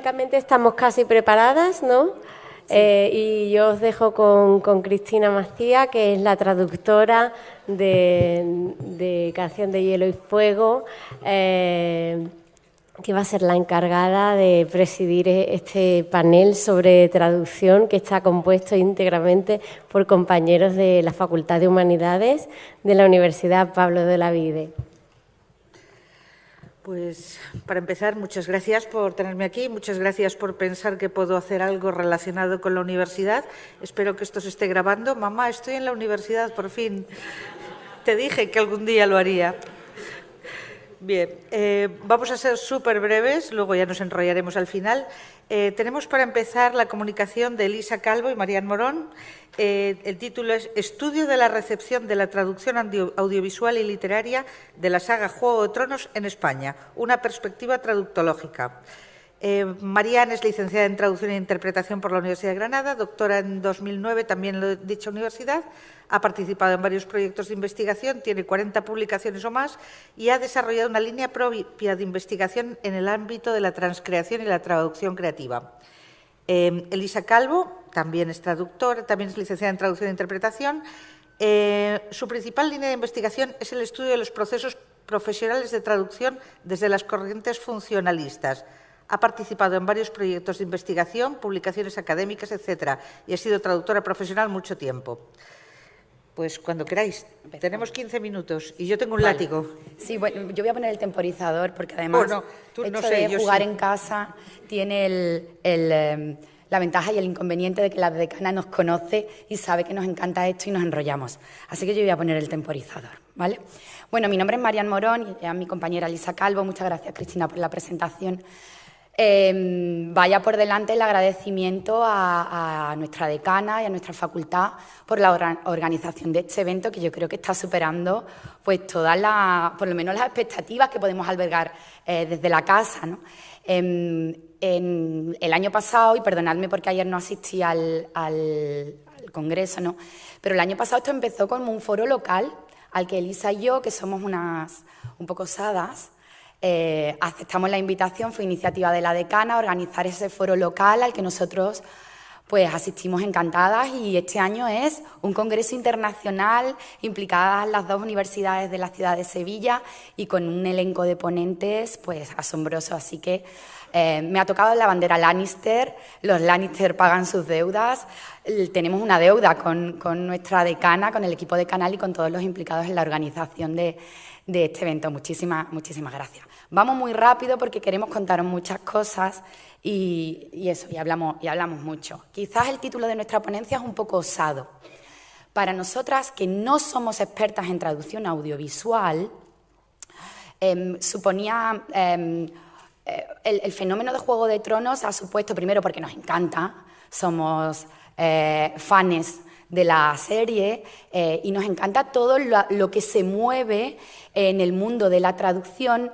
francamente estamos casi preparadas, ¿no? Sí. Y yo os dejo con Cristina Macía, que es la traductora de Canción de Hielo y Fuego, que va a ser la encargada de presidir este panel sobre traducción, que está compuesto íntegramente por compañeros de la Facultad de Humanidades de la Universidad Pablo de Olavide. Pues, para empezar, muchas gracias por tenerme aquí, muchas gracias por pensar que puedo hacer algo relacionado con la universidad. Espero que esto se esté grabando. Mamá, estoy en la universidad, por fin. Te dije que algún día lo haría. Bien, vamos a ser súper breves, luego ya nos enrollaremos al final. Tenemos para empezar la comunicación de Elisa Calvo y Marian Morón. El título es Estudio de la recepción de la traducción audiovisual y literaria de la saga Juego de Tronos en España, una perspectiva traductológica. Marian es licenciada en Traducción e Interpretación por la Universidad de Granada, doctora en 2009 también en dicha universidad, ha participado en varios proyectos de investigación, tiene 40 publicaciones o más y ha desarrollado una línea propia de investigación en el ámbito de la transcreación y la traducción creativa. Elisa Calvo también es traductora, también es licenciada en Traducción e Interpretación. Su principal línea de investigación es el estudio de los procesos profesionales de traducción desde las corrientes funcionalistas. Ha participado en varios proyectos de investigación, publicaciones académicas, etc. y ha sido traductora profesional mucho tiempo. Pues cuando queráis. Tenemos 15 minutos y yo tengo un látigo. Sí, bueno, yo voy a poner el temporizador porque además jugar en casa tiene la ventaja y el inconveniente de que la decana nos conoce y sabe que nos encanta esto y nos enrollamos. Así que yo voy a poner el temporizador, ¿vale? Bueno, mi nombre es Marian Morón y a mi compañera Elisa Calvo. Muchas gracias, Cristina, por la presentación. Vaya por delante el agradecimiento a nuestra decana y a nuestra facultad por la organización de este evento, que yo creo que está superando pues todas por lo menos las expectativas que podemos albergar desde la casa, ¿no? En el año pasado, y perdonadme porque ayer no asistí al congreso, ¿no? Pero el año pasado esto empezó como un foro local al que Elisa y yo, que somos unas un poco osadas, aceptamos la invitación. Fue iniciativa de la decana a organizar ese foro local al que nosotros pues asistimos encantadas, y este año es un congreso internacional, implicadas las dos universidades de la ciudad de Sevilla y con un elenco de ponentes pues asombroso. Así que me ha tocado la bandera Lannister, los Lannister pagan sus deudas, tenemos una deuda con nuestra decana, con el equipo de Canal y con todos los implicados en la organización de este evento. Muchísimas gracias. Vamos muy rápido porque queremos contaros muchas cosas y hablamos mucho. Quizás el título de nuestra ponencia es un poco osado. Para nosotras, que no somos expertas en traducción audiovisual, suponía... el fenómeno de Juego de Tronos ha supuesto, primero porque nos encanta, somos fans de la serie y nos encanta todo lo que se mueve en el mundo de la traducción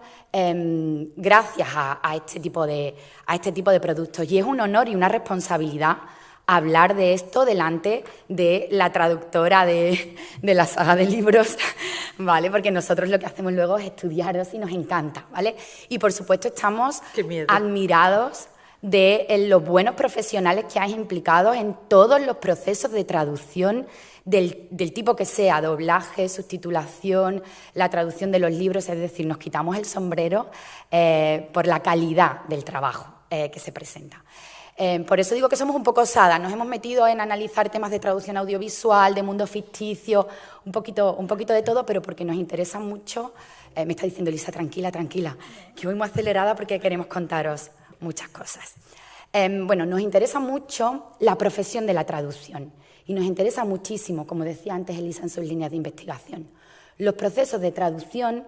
gracias a este tipo de productos. Y es un honor y una responsabilidad hablar de esto delante de la traductora de la saga de libros, ¿vale? Porque nosotros lo que hacemos luego es estudiaros y nos encanta, ¿vale? Y por supuesto estamos admirados de los buenos profesionales que hay implicados en todos los procesos de traducción del tipo que sea, doblaje, subtitulación, la traducción de los libros, es decir, nos quitamos el sombrero por la calidad del trabajo que se presenta. Por eso digo que somos un poco osadas, nos hemos metido en analizar temas de traducción audiovisual, de mundo ficticio, un poquito de todo, pero porque nos interesa mucho. Me está diciendo Elisa, tranquila, que voy muy acelerada porque queremos contaros muchas cosas. Bueno, nos interesa mucho la profesión de la traducción y nos interesa muchísimo, como decía antes Elisa en sus líneas de investigación, los procesos de traducción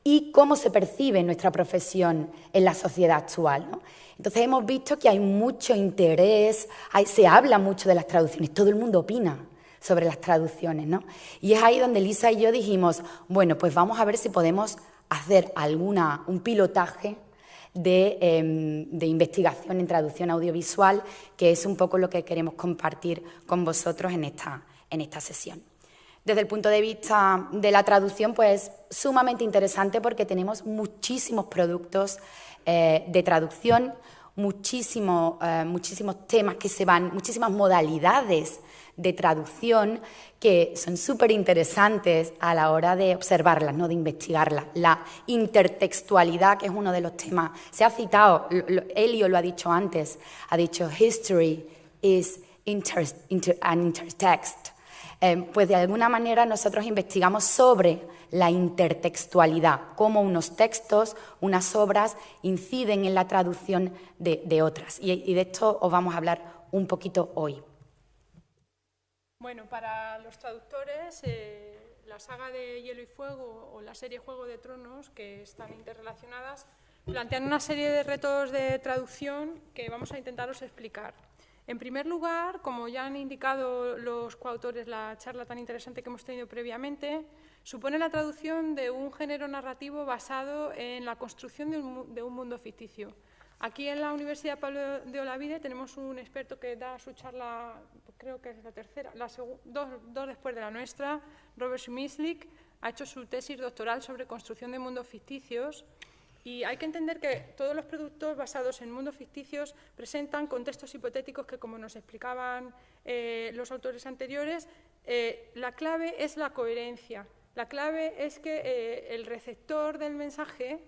y cómo se percibe nuestra profesión en la sociedad actual, ¿no? Entonces hemos visto que hay mucho interés, se habla mucho de las traducciones, todo el mundo opina sobre las traducciones, ¿no? Y es ahí donde Elisa y yo dijimos, bueno, pues vamos a ver si podemos hacer un pilotaje de investigación en traducción audiovisual, que es un poco lo que queremos compartir con vosotros en esta sesión. Desde el punto de vista de la traducción, pues sumamente interesante porque tenemos muchísimos productos de traducción, muchísimos temas que se van, muchísimas modalidades de traducción que son súper interesantes a la hora de observarlas, ¿no? De investigarlas. La intertextualidad, que es uno de los temas, se ha citado, Elio lo ha dicho antes, ha dicho history is an intertext. Pues de alguna manera nosotros investigamos sobre la intertextualidad, cómo unos textos, unas obras inciden en la traducción de otras. Y de esto os vamos a hablar un poquito hoy. Bueno, para los traductores, la saga de Hielo y Fuego o la serie Juego de Tronos, que están interrelacionadas, plantean una serie de retos de traducción que vamos a intentaros explicar. En primer lugar, como ya han indicado los coautores la charla tan interesante que hemos tenido previamente, supone la traducción de un género narrativo basado en la construcción de un mundo ficticio. Aquí en la Universidad Pablo de Olavide tenemos un experto que da su charla, creo que es la tercera, dos después de la nuestra, Robert Schmislik, ha hecho su tesis doctoral sobre construcción de mundos ficticios. Y hay que entender que todos los productos basados en mundos ficticios presentan contextos hipotéticos que, como nos explicaban los autores anteriores, la clave es la coherencia. La clave es que el receptor del mensaje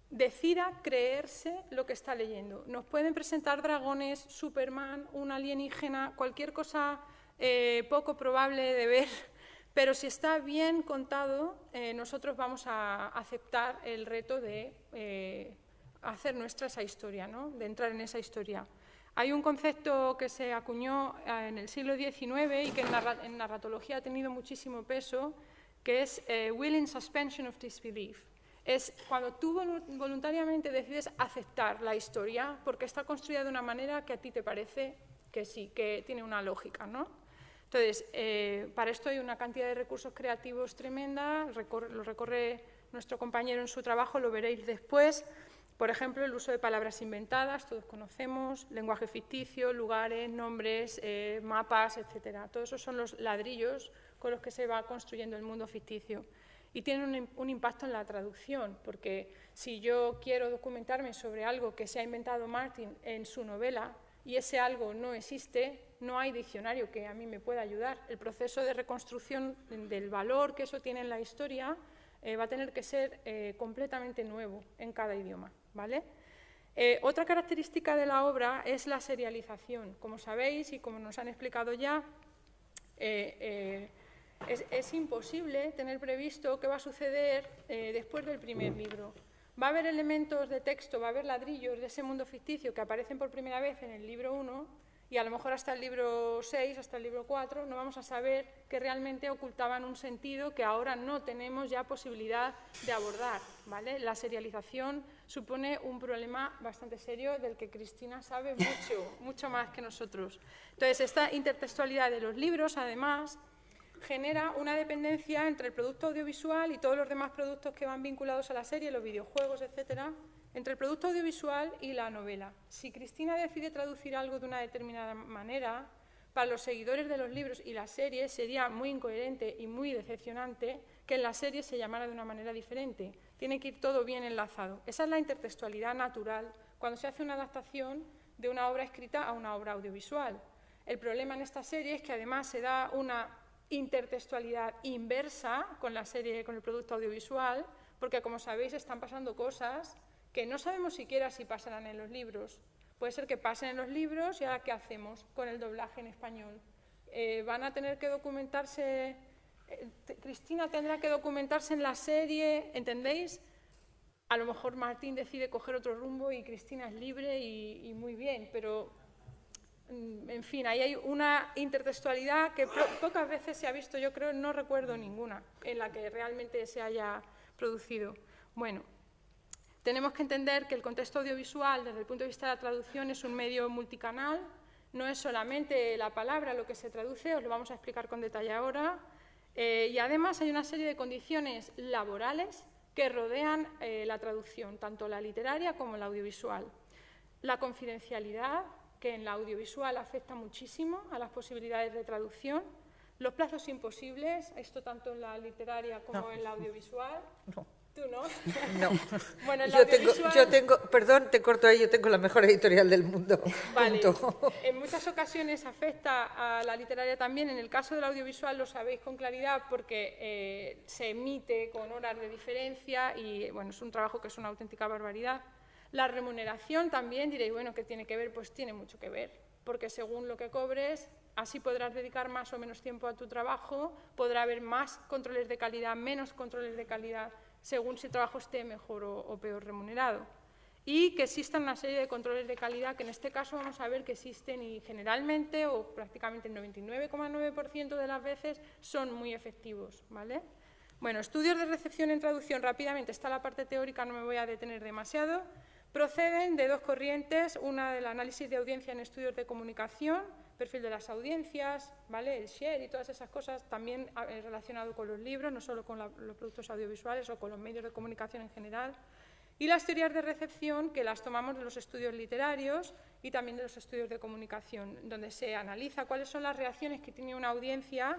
decida creerse lo que está leyendo. Nos pueden presentar dragones, Superman, un alienígena, cualquier cosa poco probable de ver. Pero si está bien contado, nosotros vamos a aceptar el reto de hacer nuestra esa historia, ¿no? De entrar en esa historia. Hay un concepto que se acuñó en el siglo XIX y que en narratología ha tenido muchísimo peso, que es willing suspension of disbelief. Es cuando tú voluntariamente decides aceptar la historia porque está construida de una manera que a ti te parece que sí, que tiene una lógica, ¿no? Entonces, para esto hay una cantidad de recursos creativos tremenda, lo recorre nuestro compañero en su trabajo, lo veréis después. Por ejemplo, el uso de palabras inventadas, todos conocemos, lenguaje ficticio, lugares, nombres, mapas, etc. Todos esos son los ladrillos con los que se va construyendo el mundo ficticio. Y tienen un impacto en la traducción, porque si yo quiero documentarme sobre algo que se ha inventado Martin en su novela y ese algo no existe, no hay diccionario que a mí me pueda ayudar. El proceso de reconstrucción del valor que eso tiene en la historia va a tener que ser completamente nuevo en cada idioma, ¿vale? Otra característica de la obra es la serialización. Como sabéis y como nos han explicado ya, es imposible tener previsto qué va a suceder después del primer libro. Va a haber elementos de texto, va a haber ladrillos de ese mundo ficticio que aparecen por primera vez en el libro 1 y a lo mejor hasta el libro 6, hasta el libro 4, no vamos a saber que realmente ocultaban un sentido que ahora no tenemos ya posibilidad de abordar, ¿vale? La serialización supone un problema bastante serio del que Cristina sabe mucho más que nosotros. Entonces, esta intertextualidad de los libros, además, genera una dependencia entre el producto audiovisual y todos los demás productos que van vinculados a la serie, los videojuegos, etcétera, entre el producto audiovisual y la novela. Si Cristina decide traducir algo de una determinada manera, para los seguidores de los libros y la serie sería muy incoherente y muy decepcionante que en la serie se llamara de una manera diferente. Tiene que ir todo bien enlazado. Esa es la intertextualidad natural cuando se hace una adaptación de una obra escrita a una obra audiovisual. El problema en esta serie es que además se da una intertextualidad inversa con la serie, con el producto audiovisual, porque como sabéis están pasando cosas que no sabemos siquiera si pasarán en los libros. Puede ser que pasen en los libros y ahora ¿qué hacemos con el doblaje en español? Van a tener que documentarse, Cristina tendrá que documentarse en la serie, ¿entendéis? A lo mejor Martín decide coger otro rumbo y Cristina es libre y muy bien, pero en fin, ahí hay una intertextualidad que pocas veces se ha visto, yo creo, no recuerdo ninguna en la que realmente se haya producido. Bueno, tenemos que entender que el contexto audiovisual, desde el punto de vista de la traducción, es un medio multicanal, no es solamente la palabra lo que se traduce, os lo vamos a explicar con detalle ahora, y además hay una serie de condiciones laborales que rodean la traducción, tanto la literaria como la audiovisual. La confidencialidad, que en la audiovisual afecta muchísimo a las posibilidades de traducción, los plazos imposibles, esto tanto en la literaria como en la audiovisual. Tú no. No. Bueno, el yo tengo, perdón, te corto ahí, yo tengo la mejor editorial del mundo. Vale. Punto. En muchas ocasiones afecta a la literaria también. En el caso del audiovisual lo sabéis con claridad porque se emite con horas de diferencia y bueno, es un trabajo que es una auténtica barbaridad. La remuneración también, diréis, bueno, ¿qué tiene que ver? Pues tiene mucho que ver, porque según lo que cobres, así podrás dedicar más o menos tiempo a tu trabajo, podrá haber más controles de calidad, menos controles de calidad, según si el trabajo esté mejor o peor remunerado. Y que existan una serie de controles de calidad que en este caso vamos a ver que existen y generalmente o prácticamente el 99,9% de las veces son muy efectivos, ¿vale? Bueno, estudios de recepción en traducción, rápidamente, está la parte teórica, no me voy a detener demasiado. Proceden de dos corrientes, una del análisis de audiencia en estudios de comunicación, perfil de las audiencias, ¿vale? El share y todas esas cosas, también relacionado con los libros, no solo con los productos audiovisuales o con los medios de comunicación en general. Y las teorías de recepción, que las tomamos de los estudios literarios y también de los estudios de comunicación, donde se analiza cuáles son las reacciones que tiene una audiencia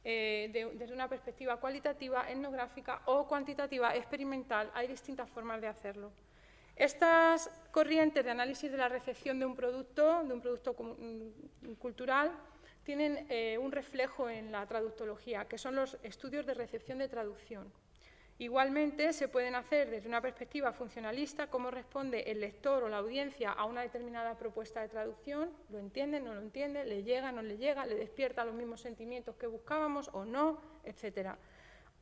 desde una perspectiva cualitativa, etnográfica o cuantitativa, experimental. Hay distintas formas de hacerlo. Estas corrientes de análisis de la recepción de un producto cultural, tienen un reflejo en la traductología, que son los estudios de recepción de traducción. Igualmente, se pueden hacer desde una perspectiva funcionalista, cómo responde el lector o la audiencia a una determinada propuesta de traducción, lo entiende, no lo entiende, le llega, no le llega, le despierta los mismos sentimientos que buscábamos o no, etcétera.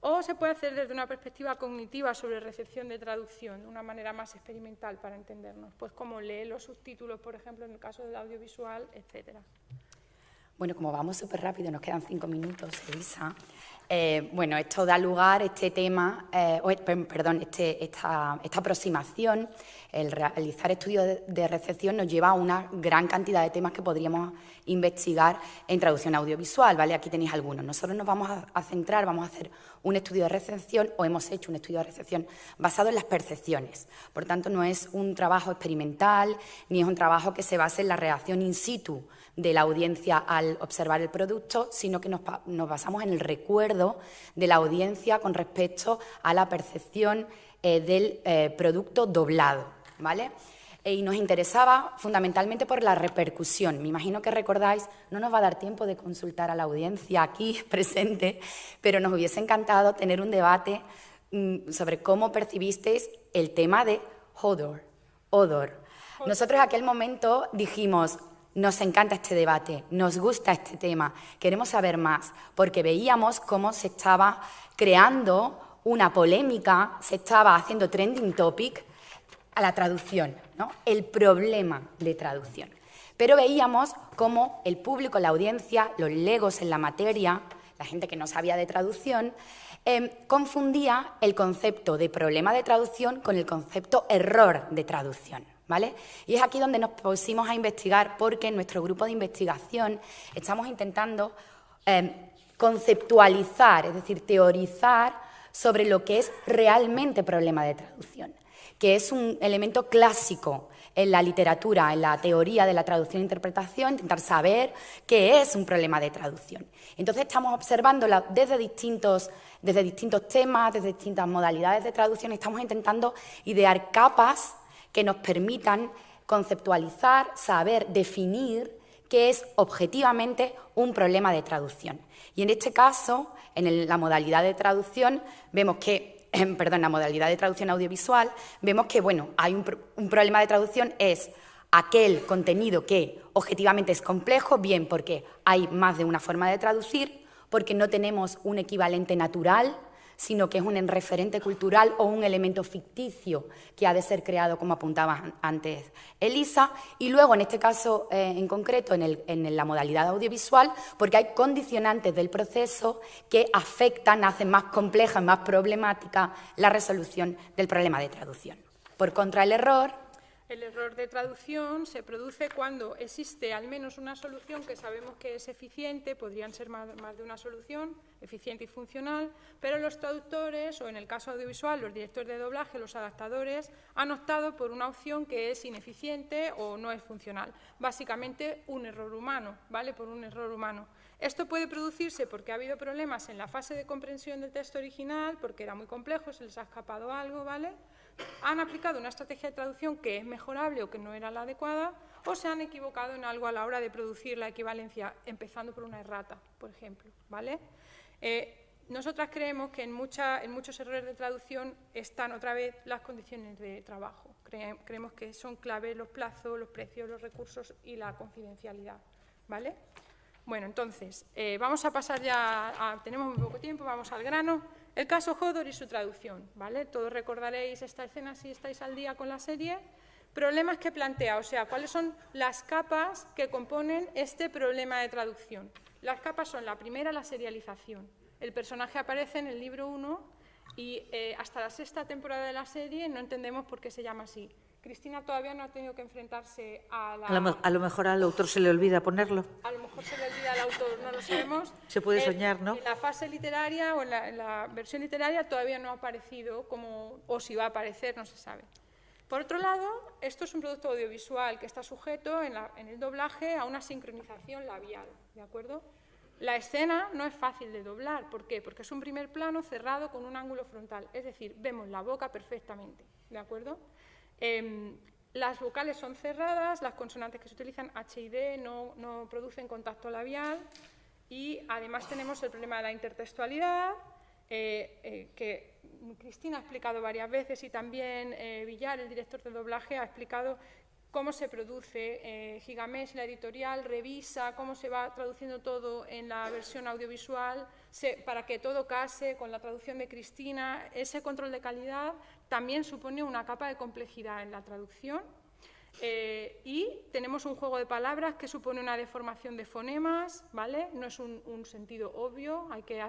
O se puede hacer desde una perspectiva cognitiva sobre recepción de traducción, de una manera más experimental para entendernos, pues como lee los subtítulos, por ejemplo, en el caso del audiovisual, etcétera. Bueno, como vamos súper rápido, nos quedan 5 minutos, Elisa. Bueno, esto da lugar, este tema, esta aproximación, el realizar estudios de recepción nos lleva a una gran cantidad de temas que podríamos investigar en traducción audiovisual, ¿vale? Aquí tenéis algunos. Nosotros nos vamos a centrar, vamos a hacer un estudio de recepción, o hemos hecho un estudio de recepción basado en las percepciones. Por tanto, no es un trabajo experimental, ni es un trabajo que se base en la reacción in situ de la audiencia al observar el producto, sino que nos basamos en el recuerdo de la audiencia con respecto a la percepción del producto doblado, ¿vale? Y nos interesaba fundamentalmente por la repercusión. Me imagino que recordáis, no nos va a dar tiempo de consultar a la audiencia aquí presente, pero nos hubiese encantado tener un debate sobre cómo percibisteis el tema de odor. Nosotros en aquel momento dijimos, nos encanta este debate, nos gusta este tema, queremos saber más, porque veíamos cómo se estaba creando una polémica, se estaba haciendo trending topic a la traducción, ¿no? El problema de traducción. Pero veíamos cómo el público, la audiencia, los legos en la materia, la gente que no sabía de traducción, confundía el concepto de problema de traducción con el concepto error de traducción, ¿vale? Y es aquí donde nos pusimos a investigar, porque en nuestro grupo de investigación estamos intentando conceptualizar, es decir, teorizar sobre lo que es realmente problema de traducción, que es un elemento clásico en la literatura, en la teoría de la traducción e interpretación, intentar saber qué es un problema de traducción. Entonces estamos observando desde distintos temas, desde distintas modalidades de traducción, estamos intentando idear capas que nos permitan conceptualizar, saber, definir qué es objetivamente un problema de traducción. Y en este caso, en la modalidad de traducción, vemos que la modalidad de traducción audiovisual, vemos que hay un problema de traducción, es aquel contenido que objetivamente es complejo, bien porque hay más de una forma de traducir, porque no tenemos un equivalente natural, sino que es un referente cultural o un elemento ficticio que ha de ser creado, como apuntaba antes Elisa, y luego, en este caso en concreto, en la modalidad audiovisual, porque hay condicionantes del proceso que afectan, hacen más compleja, más problemática la resolución del problema de traducción. Por contra, el error El error de traducción se produce cuando existe al menos una solución que sabemos que es eficiente, podrían ser más de una solución, eficiente y funcional, pero los traductores, o en el caso audiovisual, los directores de doblaje, los adaptadores, han optado por una opción que es ineficiente o no es funcional. Básicamente un error humano, ¿vale? Por un error humano. Esto puede producirse porque ha habido problemas en la fase de comprensión del texto original, porque era muy complejo, se les ha escapado algo, ¿vale? Han aplicado una estrategia de traducción que es mejorable o que no era la adecuada, o se han equivocado en algo a la hora de producir la equivalencia, empezando por una errata, por ejemplo, ¿vale? Nosotras creemos que en muchos errores de traducción están otra vez las condiciones de trabajo. Creemos que son claves los plazos, los precios, los recursos y la confidencialidad, ¿vale? Bueno, entonces, vamos a pasar ya, tenemos muy poco tiempo, vamos al grano. El caso Hodor y su traducción, ¿vale? Todos recordaréis esta escena si estáis al día con la serie. Problemas que plantea, o sea, cuáles son las capas que componen este problema de traducción. Las capas son, la primera, la serialización. El personaje aparece en el libro 1 y hasta la 6ª temporada de la serie no entendemos por qué se llama así. Cristina todavía no ha tenido que enfrentarse a la... A lo mejor al autor se le olvida ponerlo. A lo mejor se le olvida al autor, no lo sabemos. Se puede soñar, ¿no? En la fase literaria o en la versión literaria todavía no ha aparecido, o si va a aparecer, no se sabe. Por otro lado, esto es un producto audiovisual que está sujeto en el doblaje a una sincronización labial, ¿de acuerdo? La escena no es fácil de doblar. ¿Por qué? Porque es un primer plano cerrado con un ángulo frontal, es decir, vemos la boca perfectamente, ¿de acuerdo? Las vocales son cerradas, las consonantes que se utilizan, H y D, no producen contacto labial, y además tenemos el problema de la intertextualidad, que Cristina ha explicado varias veces, y también Villar, el director de doblaje, ha explicado cómo se produce. Gigamesh, la editorial, revisa cómo se va traduciendo todo en la versión audiovisual para que todo case con la traducción de Cristina. Ese control de calidad también supone una capa de complejidad en la traducción. Y tenemos un juego de palabras que supone una deformación de fonemas, ¿vale? No es un sentido obvio, hay que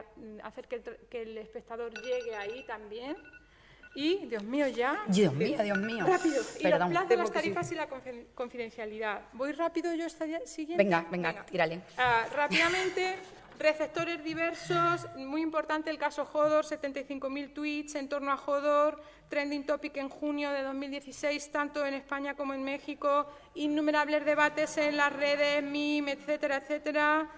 hacer que el espectador llegue ahí también. Y, Dios mío, ya... Dios mío. Rápido. Y Perdón. los plazos, las tarifas y la confidencialidad. ¿Voy rápido yo esta siguiente? Venga, tírale. Rápidamente, receptores diversos, muy importante el caso Hodor, 75.000 tweets en torno a Hodor, trending topic en junio de 2016, tanto en España como en México, innumerables debates en las redes, meme, etcétera, etcétera.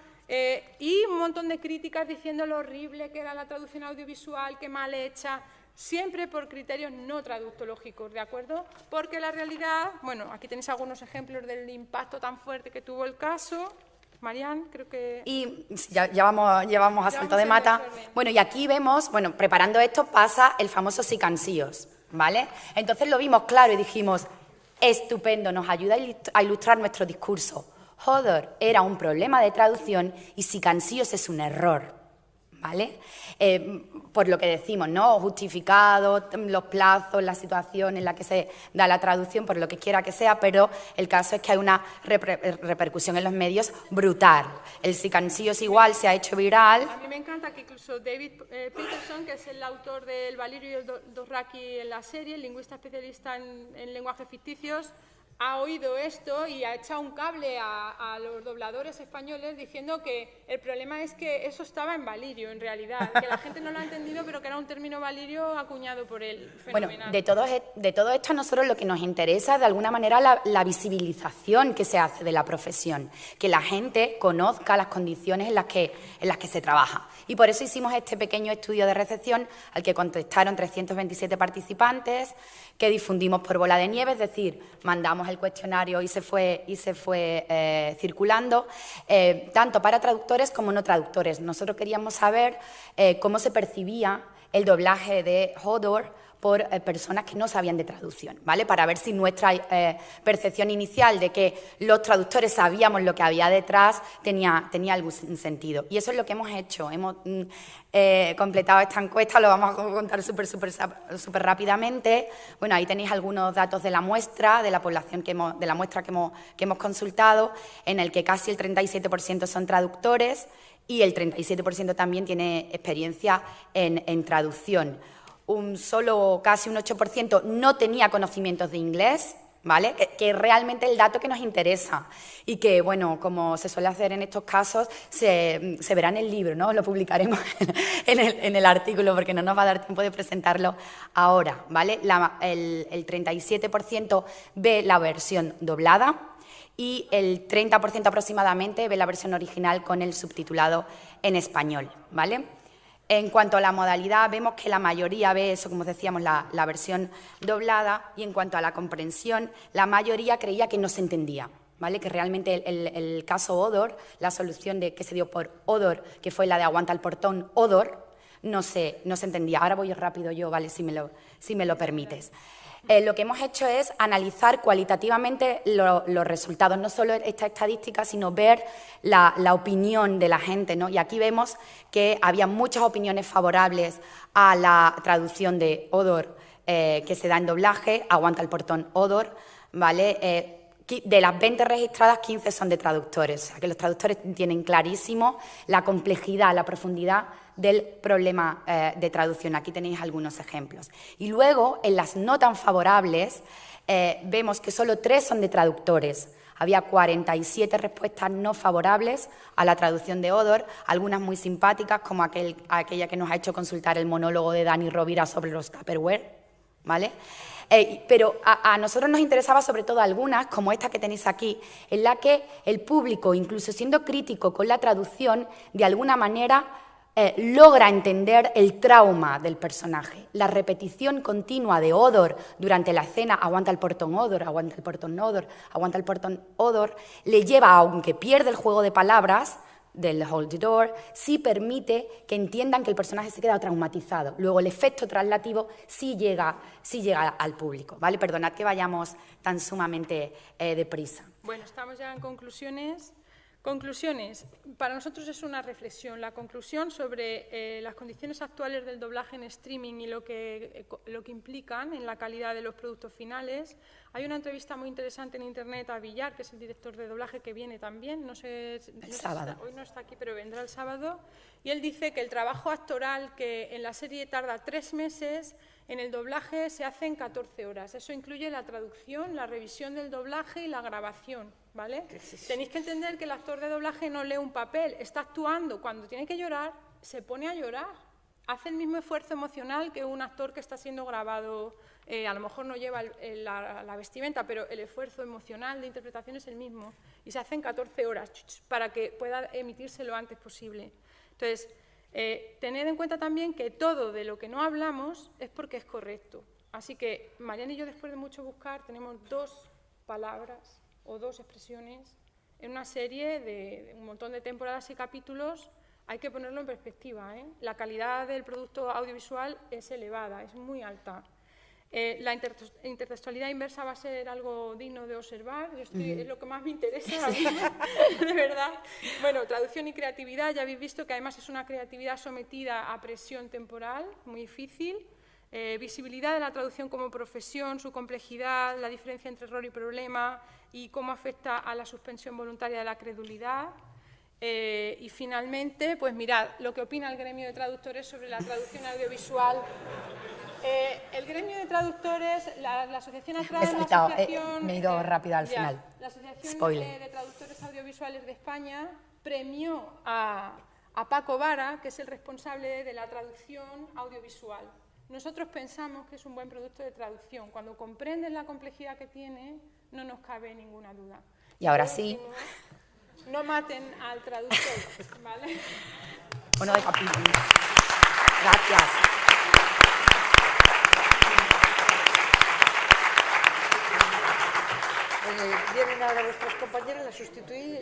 Y un montón de críticas diciendo lo horrible que era la traducción audiovisual, que mal hecha, siempre por criterios no traductológicos, ¿de acuerdo? Porque la realidad, bueno, aquí tenéis algunos ejemplos del impacto tan fuerte que tuvo el caso. Marian, creo que... Y ya vamos a salto de mata. Bueno, y aquí vemos, bueno, preparando esto pasa el famoso sí cansíos, ¿vale? Entonces lo vimos claro y dijimos, estupendo, nos ayuda a ilustrar nuestro discurso. Hodor era un problema de traducción y sí cansíos es un error, ¿vale? Por lo que decimos, ¿no? Justificado, los plazos, la situación en la que se da la traducción, por lo que quiera que sea, pero el caso es que hay una repercusión en los medios brutal. El sí cansíos igual se ha hecho viral. A mí me encanta que incluso David Peterson, que es el autor del Valirio y el Dothraki en la serie, el lingüista especialista en lenguajes ficticios, ha oído esto y ha echado un cable a los dobladores españoles diciendo que el problema es que eso estaba en Valirio, en realidad, que la gente no lo ha entendido, pero que era un término Valirio acuñado por él. Fenomenal. Bueno, de todo esto a nosotros lo que nos interesa, de alguna manera, la visibilización que se hace de la profesión, que la gente conozca las condiciones en las que se trabaja. Y por eso hicimos este pequeño estudio de recepción al que contestaron 327 participantes, que difundimos por bola de nieve, es decir, mandamos el cuestionario y se fue circulando, tanto para traductores como no traductores. Nosotros queríamos saber cómo se percibía el doblaje de Hodor por personas que no sabían de traducción, ¿vale? Para ver si nuestra percepción inicial de que los traductores sabíamos lo que había detrás tenía algún sentido. Y eso es lo que hemos hecho. Hemos completado esta encuesta, lo vamos a contar súper rápidamente. Bueno, ahí tenéis algunos datos de la muestra, de la población de la muestra que hemos consultado, en el que casi el 37% son traductores y el 37% también tiene experiencia en traducción. Casi un 8% no tenía conocimientos de inglés, ¿vale? Que es realmente el dato que nos interesa y que, bueno, como se suele hacer en estos casos, se verá en el libro, ¿no? Lo publicaremos en el artículo porque no nos va a dar tiempo de presentarlo ahora, ¿vale? El 37% ve la versión doblada y el 30% aproximadamente ve la versión original con el subtitulado en español, ¿vale? En cuanto a la modalidad, vemos que la mayoría ve eso, como decíamos, la versión doblada, y en cuanto a la comprensión, la mayoría creía que no se entendía, ¿vale? Que realmente el caso Odor, la solución que se dio por Odor, que fue la de aguanta el portón Odor, no se entendía. Ahora voy rápido yo, ¿vale? Si me lo permites. Lo que hemos hecho es analizar cualitativamente los resultados, no solo esta estadística, sino ver la opinión de la gente, ¿no? Y aquí vemos que había muchas opiniones favorables a la traducción de Odor que se da en doblaje, aguanta el portón Odor, ¿vale? De las 20 registradas, 15 son de traductores, o sea que los traductores tienen clarísimo la complejidad, la profundidad del problema de traducción. Aquí tenéis algunos ejemplos. Y luego, en las no tan favorables, vemos que solo 3 son de traductores. Había 47 respuestas no favorables a la traducción de Odor, algunas muy simpáticas, como aquella que nos ha hecho consultar el monólogo de Dani Rovira sobre los Tupperware, ¿vale? Pero a nosotros nos interesaba sobre todo algunas, como esta que tenéis aquí, en la que el público, incluso siendo crítico con la traducción, de alguna manera logra entender el trauma del personaje. La repetición continua de Odor durante la escena, aguanta el portón Odor, aguanta el portón Odor, aguanta el portón Odor, le lleva, aunque pierde el juego de palabras del hold the door, sí permite que entiendan que el personaje se queda traumatizado. Luego el efecto traslativo sí llega al público, ¿vale? Perdonad que vayamos tan sumamente deprisa. Bueno, estamos ya en conclusiones. Conclusiones. Para nosotros es una reflexión. La conclusión sobre las condiciones actuales del doblaje en streaming y lo que implican en la calidad de los productos finales. Hay una entrevista muy interesante en Internet a Villar, que es el director de doblaje, que viene también. No sé sábado. Hoy no está aquí, pero vendrá el sábado. Y él dice que el trabajo actoral, que en la serie tarda 3 meses, en el doblaje se hace en 14 horas. Eso incluye la traducción, la revisión del doblaje y la grabación, ¿vale? Tenéis que entender que el actor de doblaje no lee un papel, está actuando. Cuando tiene que llorar, se pone a llorar. Hace el mismo esfuerzo emocional que un actor que está siendo grabado. A lo mejor no lleva la vestimenta, pero el esfuerzo emocional de interpretación es el mismo. Y se hace en 14 horas para que pueda emitirse lo antes posible. Entonces, tened en cuenta también que todo de lo que no hablamos es porque es correcto. Así que Mariana y yo, después de mucho buscar, tenemos 2 palabras o 2 expresiones en una serie de un montón de temporadas y capítulos. Hay que ponerlo en perspectiva, ¿eh? La calidad del producto audiovisual es elevada, es muy alta. La intertextualidad inversa va a ser algo digno de observar. Es lo que más me interesa a mí, de verdad. Bueno, traducción y creatividad, ya habéis visto que además es una creatividad sometida a presión temporal, muy difícil. Visibilidad de la traducción como profesión, su complejidad, la diferencia entre error y problema y cómo afecta a la suspensión voluntaria de la credulidad. Y finalmente, pues mirad lo que opina el gremio de traductores sobre la traducción audiovisual. El gremio de traductores, la asociación atrás, me he ido rápido al final. La Asociación de Traductores Audiovisuales de España premió a Paco Vara, que es el responsable de la traducción audiovisual. Nosotros pensamos que es un buen producto de traducción. Cuando comprenden la complejidad que tiene, no nos cabe ninguna duda. Y ahora sí. No maten al traductor, ¿vale? Bueno, de capítulo. Gracias. ¿Vienen ahora vuestras compañeras? ¿Las sustituís?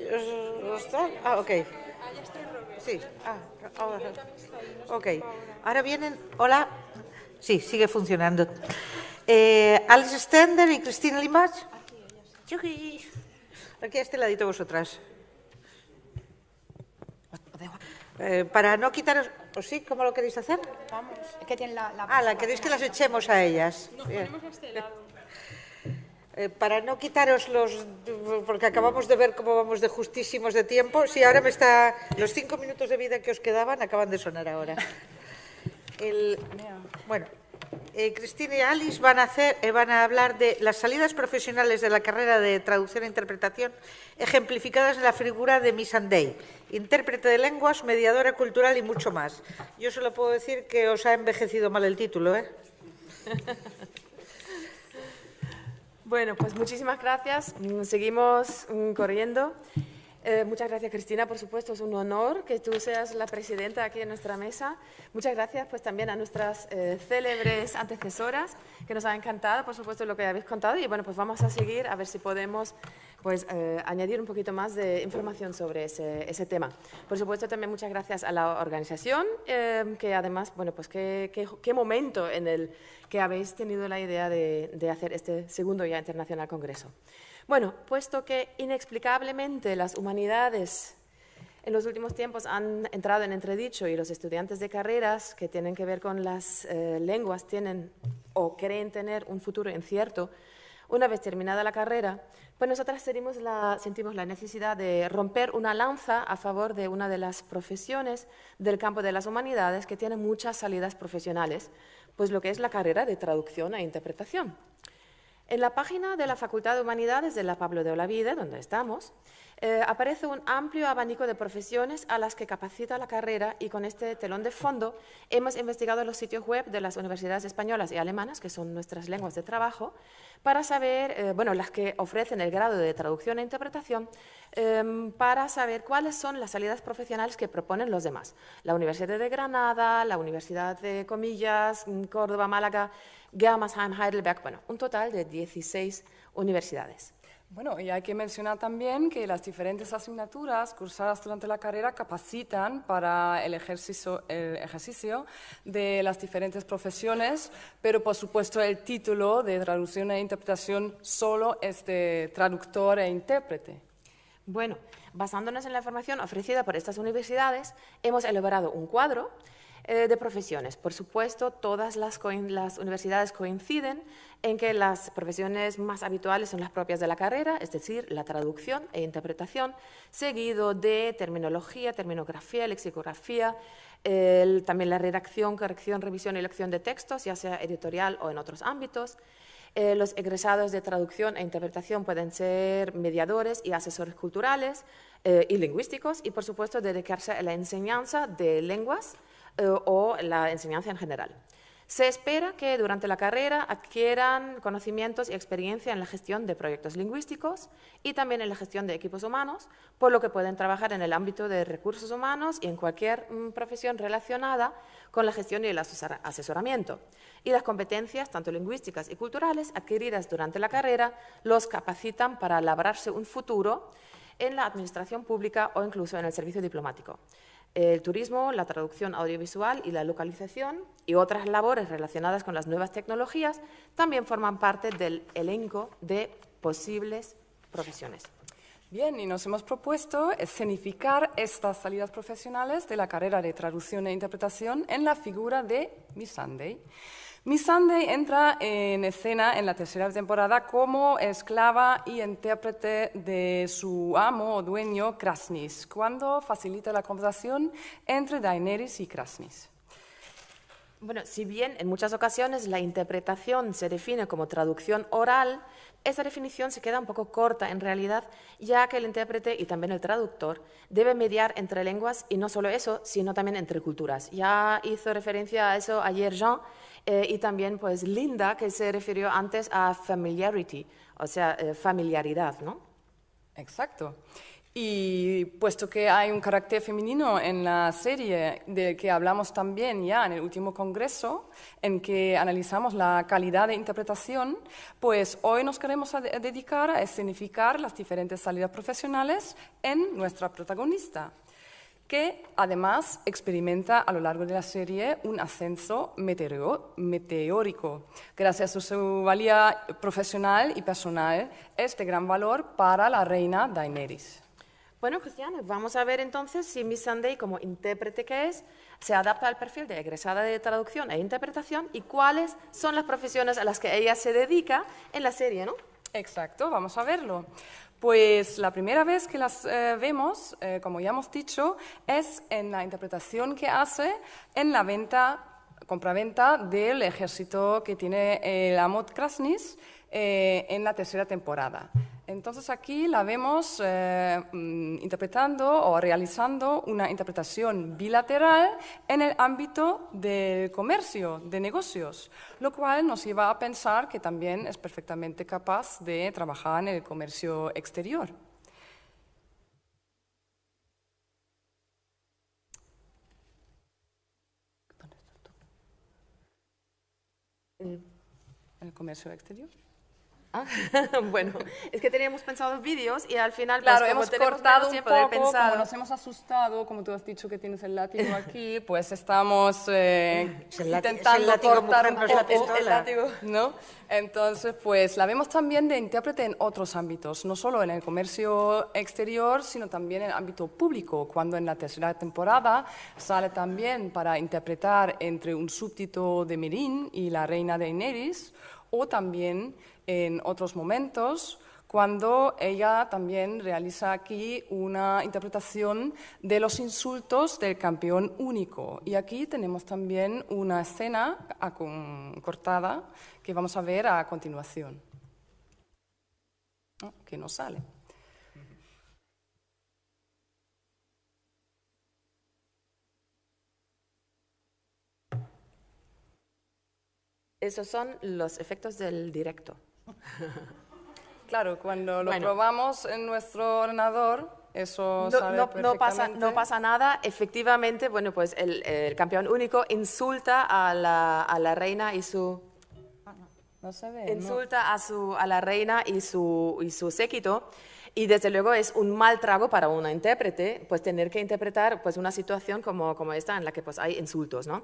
Ah, ok. Sí, ahora. Ok. Ahora vienen. Hola. Sí, sigue funcionando. Alex Stender y Cristina Limach. Aquí a este ladito vosotras. Para no quitaros... ¿O sí? ¿Cómo lo queréis hacer? Vamos. Es que tienen la queréis que las echemos a ellas. Nos ponemos a este lado. Para no quitaros porque acabamos de ver cómo vamos de justísimos de tiempo. Sí, ahora los 5 minutos de vida que os quedaban acaban de sonar ahora. Bueno, Cristina y Alice van a hablar de las salidas profesionales de la carrera de traducción e interpretación ejemplificadas en la figura de Missandei, intérprete de lenguas, mediadora cultural y mucho más. Yo solo puedo decir que os ha envejecido mal el título, ¿eh? Bueno, pues muchísimas gracias. Seguimos corriendo. Muchas gracias, Cristina, por supuesto, es un honor que tú seas la presidenta aquí en nuestra mesa. Muchas gracias pues, también a nuestras célebres antecesoras, que nos ha encantado, por supuesto, lo que habéis contado. Y bueno, pues vamos a seguir a ver si podemos pues, añadir un poquito más de información sobre ese tema. Por supuesto, también muchas gracias a la organización, que además, bueno, pues qué momento en el que habéis tenido la idea de hacer este segundo ya internacional congreso. Bueno, puesto que inexplicablemente las humanidades en los últimos tiempos han entrado en entredicho y los estudiantes de carreras que tienen que ver con las lenguas tienen o creen tener un futuro incierto, una vez terminada la carrera, pues nosotras sentimos la necesidad de romper una lanza a favor de una de las profesiones del campo de las humanidades que tiene muchas salidas profesionales, pues lo que es la carrera de traducción e interpretación. En la página de la Facultad de Humanidades de la Pablo de Olavide, donde estamos, aparece un amplio abanico de profesiones a las que capacita la carrera y con este telón de fondo hemos investigado los sitios web de las universidades españolas y alemanas, que son nuestras lenguas de trabajo, para saber, bueno, las que ofrecen el grado de traducción e interpretación, para saber cuáles son las salidas profesionales que proponen los demás. La Universidad de Granada, la Universidad de Comillas, Córdoba, Málaga, Germersheim, Heidelberg, bueno, un total de 16 universidades. Bueno, y hay que mencionar también que las diferentes asignaturas cursadas durante la carrera capacitan para el ejercicio de las diferentes profesiones, pero por supuesto el título de traducción e interpretación solo es de traductor e intérprete. Bueno, basándonos en la información ofrecida por estas universidades, hemos elaborado un cuadro de profesiones. Por supuesto, todas las universidades coinciden en que las profesiones más habituales son las propias de la carrera, es decir, la traducción e interpretación, seguido de terminología, terminografía, lexicografía, también la redacción, corrección, revisión y lección de textos, ya sea editorial o en otros ámbitos. Los egresados de traducción e interpretación pueden ser mediadores y asesores culturales y lingüísticos y, por supuesto, dedicarse a la enseñanza de lenguas o la enseñanza en general. Se espera que durante la carrera adquieran conocimientos y experiencia en la gestión de proyectos lingüísticos y también en la gestión de equipos humanos, por lo que pueden trabajar en el ámbito de recursos humanos y en cualquier profesión relacionada con la gestión y el asesoramiento. Y las competencias, tanto lingüísticas y culturales, adquiridas durante la carrera, los capacitan para labrarse un futuro en la administración pública o incluso en el servicio diplomático. El turismo, la traducción audiovisual y la localización y otras labores relacionadas con las nuevas tecnologías también forman parte del elenco de posibles profesiones. Bien, y nos hemos propuesto escenificar estas salidas profesionales de la carrera de traducción e interpretación en la figura de Missandei. Missandei entra en escena en la tercera temporada como esclava y intérprete de su amo o dueño Kraznys, cuando facilita la conversación entre Daenerys y Kraznys. Bueno, si bien en muchas ocasiones la interpretación se define como traducción oral, esa definición se queda un poco corta en realidad, ya que el intérprete y también el traductor deben mediar entre lenguas y no solo eso, sino también entre culturas. Ya hizo referencia a eso ayer Jean y también pues Linda, que se refirió antes a familiarity, o sea, familiaridad, ¿no? Exacto. Y puesto que hay un carácter femenino en la serie del que hablamos también ya en el último congreso, en que analizamos la calidad de interpretación, pues hoy nos queremos dedicar a escenificar las diferentes salidas profesionales en nuestra protagonista, que además experimenta a lo largo de la serie un ascenso meteórico. Gracias a su valía profesional y personal, es de gran valor para la reina Daenerys. Bueno, Cristiana, vamos a ver entonces si Missandei, como intérprete que es, se adapta al perfil de egresada de traducción e interpretación y cuáles son las profesiones a las que ella se dedica en la serie, ¿no? Exacto, vamos a verlo. Pues la primera vez que las vemos, como ya hemos dicho, es en la interpretación que hace en la venta compraventa del ejército que tiene el Amot Krasnis en la tercera temporada. Entonces aquí la vemos interpretando o realizando una interpretación bilateral en el ámbito del comercio, de negocios, lo cual nos lleva a pensar que también es perfectamente capaz de trabajar en el comercio exterior. ¿En el comercio exterior? Ah, bueno, es que teníamos pensado vídeos y al final, claro, pues, hemos como cortado un tiempo poco, como nos hemos asustado, como tú has dicho que tienes el látigo aquí, pues estamos intentando cortar un poco el látigo. ¿no? Entonces, pues la vemos también de intérprete en otros ámbitos, no solo en el comercio exterior, sino también en el ámbito público, cuando en la tercera temporada sale también para interpretar entre un súbdito de Meereen y la reina Daenerys, o también en otros momentos, cuando ella también realiza aquí una interpretación de los insultos del campeón único. Y aquí tenemos también una escena cortada que vamos a ver a continuación. Que no sale. Esos son los efectos del directo. Claro, cuando lo probamos en nuestro ordenador, eso sale perfectamente. No pasa nada. Efectivamente, bueno, pues el campeón único insulta a la reina y su... No se ve, insulta a la reina y su séquito. Y desde luego es un mal trago para una intérprete, pues tener que interpretar pues, una situación como esta en la que pues, hay insultos, ¿no?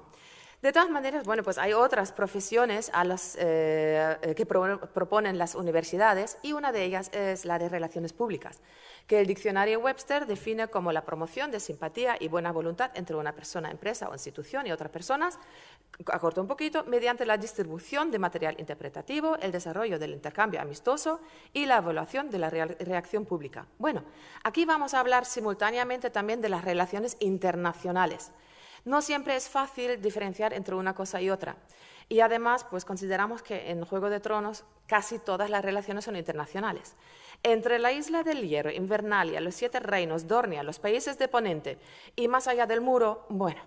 De todas maneras, bueno, pues hay otras profesiones a las, que proponen las universidades y una de ellas es la de relaciones públicas, que el diccionario Webster define como la promoción de simpatía y buena voluntad entre una persona, empresa o institución y otras personas, acorto un poquito, mediante la distribución de material interpretativo, el desarrollo del intercambio amistoso y la evaluación de la reacción pública. Bueno, aquí vamos a hablar simultáneamente también de las relaciones internacionales. No siempre es fácil diferenciar entre una cosa y otra. Y además, pues consideramos que en Juego de Tronos casi todas las relaciones son internacionales. Entre la Isla del Hierro, Invernalia, los Siete Reinos, Dornia, los países de Ponente y más allá del muro, bueno.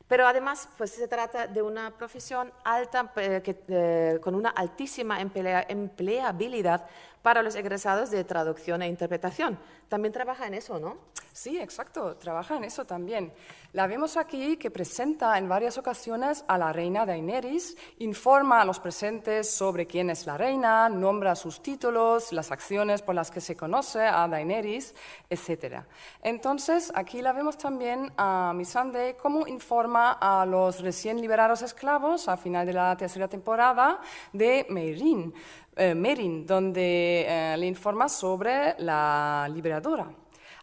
Pero además, pues se trata de una profesión alta, con una altísima empleabilidad para los egresados de traducción e interpretación. También trabaja en eso, ¿no? Sí, exacto, trabaja en eso también. La vemos aquí que presenta en varias ocasiones a la reina Daenerys, informa a los presentes sobre quién es la reina, nombra sus títulos, las acciones por las que se conoce a Daenerys, etc. Entonces, aquí la vemos también a Missandei cómo informa a los recién liberados esclavos a final de la tercera temporada de Meereen, donde le informa sobre la liberadora.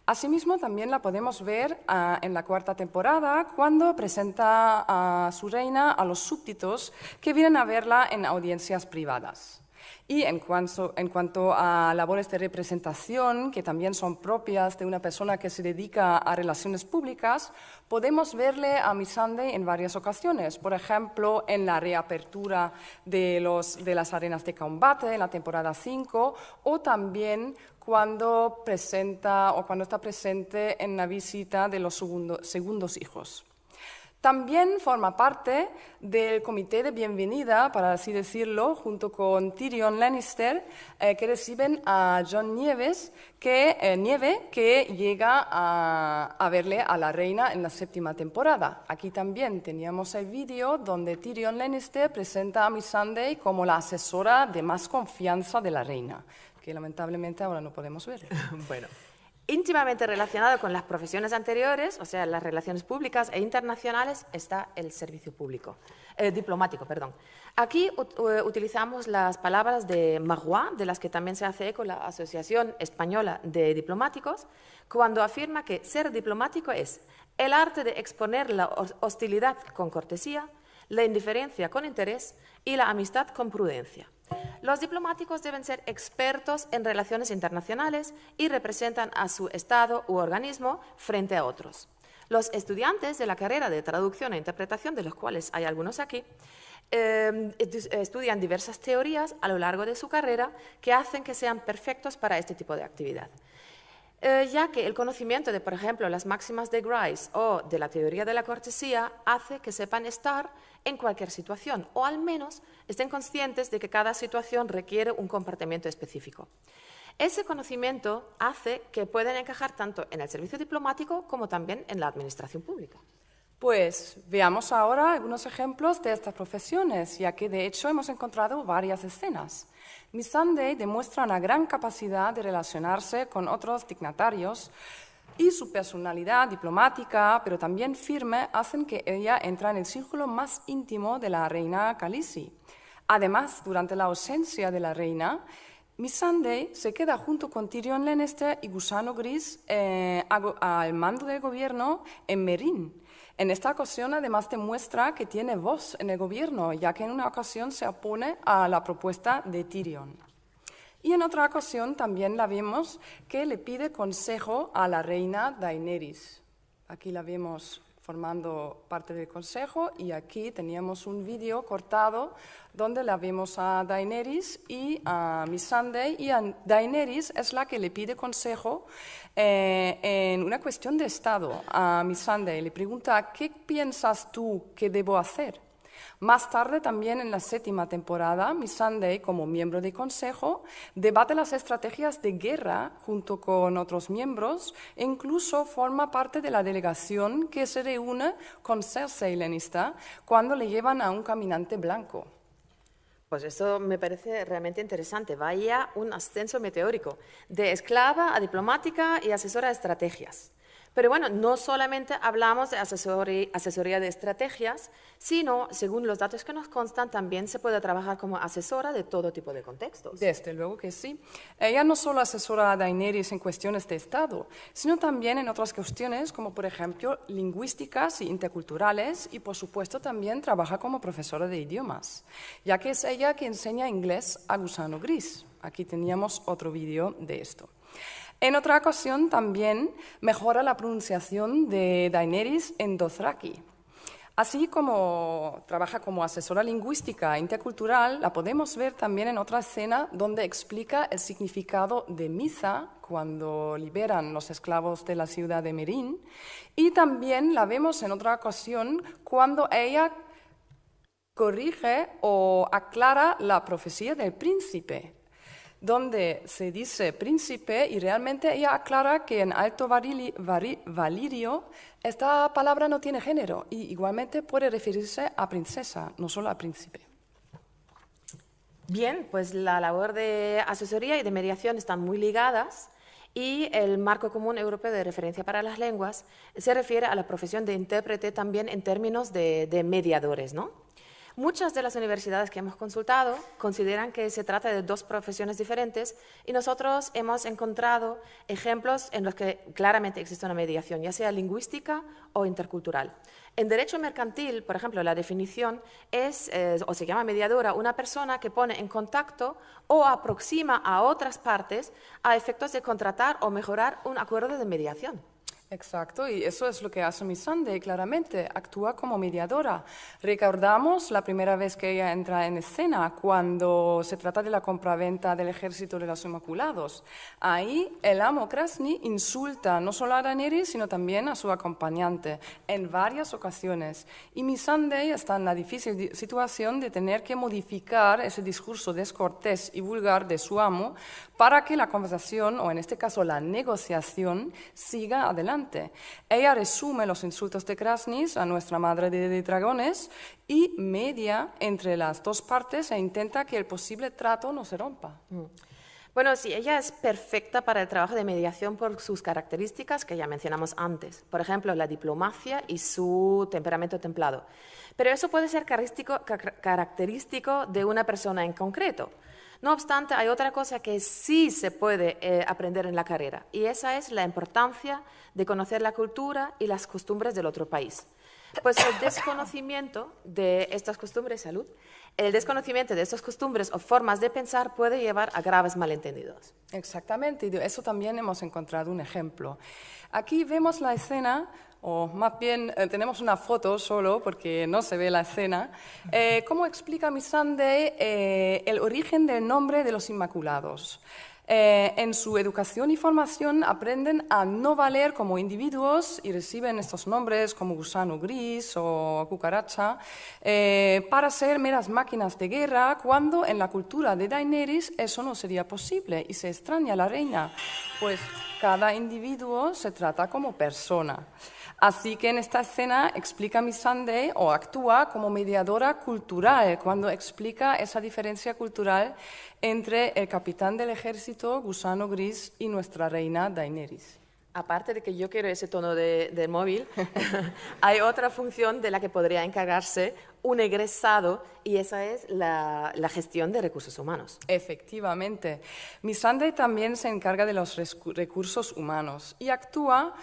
Asimismo, también la podemos ver en la cuarta temporada, cuando presenta a su reina a los súbditos que vienen a verla en audiencias privadas. Y en cuanto a labores de representación, que también son propias de una persona que se dedica a relaciones públicas, podemos verle a Missandei en varias ocasiones. Por ejemplo, en la reapertura de las arenas de combate en la temporada 5, o también cuando está presente en la visita de los segundos hijos. También forma parte del comité de bienvenida, para así decirlo, junto con Tyrion Lannister, que reciben a Jon Nieve, que llega a verle a la reina en la séptima temporada. Aquí también teníamos el vídeo donde Tyrion Lannister presenta a Missandei como la asesora de más confianza de la reina, que lamentablemente ahora no podemos ver. Bueno. Íntimamente relacionado con las profesiones anteriores, o sea, las relaciones públicas e internacionales, está el servicio diplomático. Aquí utilizamos las palabras de Magua, de las que también se hace eco la Asociación Española de Diplomáticos, cuando afirma que ser diplomático es el arte de exponer la hostilidad con cortesía, la indiferencia con interés y la amistad con prudencia. Los diplomáticos deben ser expertos en relaciones internacionales y representan a su Estado u organismo frente a otros. Los estudiantes de la carrera de traducción e interpretación, de los cuales hay algunos aquí, estudian diversas teorías a lo largo de su carrera que hacen que sean perfectos para este tipo de actividad. Ya que el conocimiento de, por ejemplo, las máximas de Grice o de la teoría de la cortesía hace que sepan estar en cualquier situación, o al menos estén conscientes de que cada situación requiere un comportamiento específico. Ese conocimiento hace que puedan encajar tanto en el servicio diplomático como también en la administración pública. Pues veamos ahora algunos ejemplos de estas profesiones, ya que de hecho hemos encontrado varias escenas. Missandei demuestra una gran capacidad de relacionarse con otros dignatarios y su personalidad diplomática, pero también firme, hacen que ella entre en el círculo más íntimo de la reina Khaleesi. Además, durante la ausencia de la reina, Missandei se queda junto con Tyrion Lannister y Gusano Gris al mando del gobierno en Meereen. En esta ocasión, además, demuestra que tiene voz en el gobierno, ya que en una ocasión se opone a la propuesta de Tyrion. Y en otra ocasión también la vemos que le pide consejo a la reina Daenerys. Aquí la vemos formando parte del consejo y aquí teníamos un vídeo cortado donde la vemos a Daenerys y a Missandei, y a Daenerys es la que le pide consejo en una cuestión de Estado a Missandei. Le pregunta, ¿qué piensas tú que debo hacer? Más tarde, también en la 7ª temporada, Missandei, como miembro del Consejo, debate las estrategias de guerra junto con otros miembros e incluso forma parte de la delegación que se reúne con Cersei Lannister cuando le llevan a un caminante blanco. Pues esto me parece realmente interesante. Vaya un ascenso meteórico, de esclava a diplomática y asesora de estrategias. Pero bueno, no solamente hablamos de asesoría de estrategias, sino, según los datos que nos constan, también se puede trabajar como asesora de todo tipo de contextos. Desde luego que sí. Ella no solo asesora a Daenerys en cuestiones de Estado, sino también en otras cuestiones como, por ejemplo, lingüísticas y interculturales, y por supuesto también trabaja como profesora de idiomas, ya que es ella que enseña inglés a Gusano Gris. Aquí teníamos otro vídeo de esto. En otra ocasión también mejora la pronunciación de Daenerys en Dothraki. Así como trabaja como asesora lingüística intercultural, la podemos ver también en otra escena donde explica el significado de misa cuando liberan los esclavos de la ciudad de Meereen. Y también la vemos en otra ocasión cuando ella corrige o aclara la profecía del príncipe, donde se dice príncipe y realmente ella aclara que en Alto Valirio esta palabra no tiene género y igualmente puede referirse a princesa, no solo a príncipe. Bien, pues la labor de asesoría y de mediación están muy ligadas y el Marco Común Europeo de Referencia para las Lenguas se refiere a la profesión de intérprete también en términos de mediadores, ¿no? Muchas de las universidades que hemos consultado consideran que se trata de dos profesiones diferentes y nosotros hemos encontrado ejemplos en los que claramente existe una mediación, ya sea lingüística o intercultural. En derecho mercantil, por ejemplo, la definición es, o se llama mediadora, una persona que pone en contacto o aproxima a otras partes a efectos de contratar o mejorar un acuerdo de mediación. Exacto, y eso es lo que hace Missandei, claramente, actúa como mediadora. Recordamos la primera vez que ella entra en escena, cuando se trata de la compraventa del ejército de los Inmaculados. Ahí el amo Krasny insulta no solo a Daenerys, sino también a su acompañante, en varias ocasiones. Y Missandei está en la difícil situación de tener que modificar ese discurso descortés y vulgar de su amo para que la conversación, o en este caso la negociación, siga adelante. Ella resume los insultos de Krasny a nuestra madre de dragones y media entre las dos partes e intenta que el posible trato no se rompa. Bueno, sí, ella es perfecta para el trabajo de mediación por sus características que ya mencionamos antes. Por ejemplo, la diplomacia y su temperamento templado. Pero eso puede ser característico de una persona en concreto. No obstante, hay otra cosa que sí se puede aprender en la carrera, y esa es la importancia de conocer la cultura y las costumbres del otro país. Pues el desconocimiento de estas costumbres, salud, el desconocimiento de estas costumbres o formas de pensar puede llevar a graves malentendidos. Exactamente, y de eso también hemos encontrado un ejemplo. Aquí vemos la escena, o más bien tenemos una foto solo porque no se ve la escena. ¿Cómo explica Missandei el origen del nombre de los Inmaculados? En su educación y formación aprenden a no valer como individuos y reciben estos nombres como gusano gris o cucaracha para ser meras máquinas de guerra, cuando en la cultura de Daenerys eso no sería posible y se extraña a la reina, pues cada individuo se trata como persona. Así que en esta escena explica Missandei o actúa como mediadora cultural cuando explica esa diferencia cultural entre el capitán del ejército, Gusano Gris, y nuestra reina Daenerys. Aparte de que yo quiero ese tono del móvil, hay otra función de la que podría encargarse un egresado, y esa es la gestión de recursos humanos. Efectivamente. Missandei también se encarga de los recursos humanos y actúa,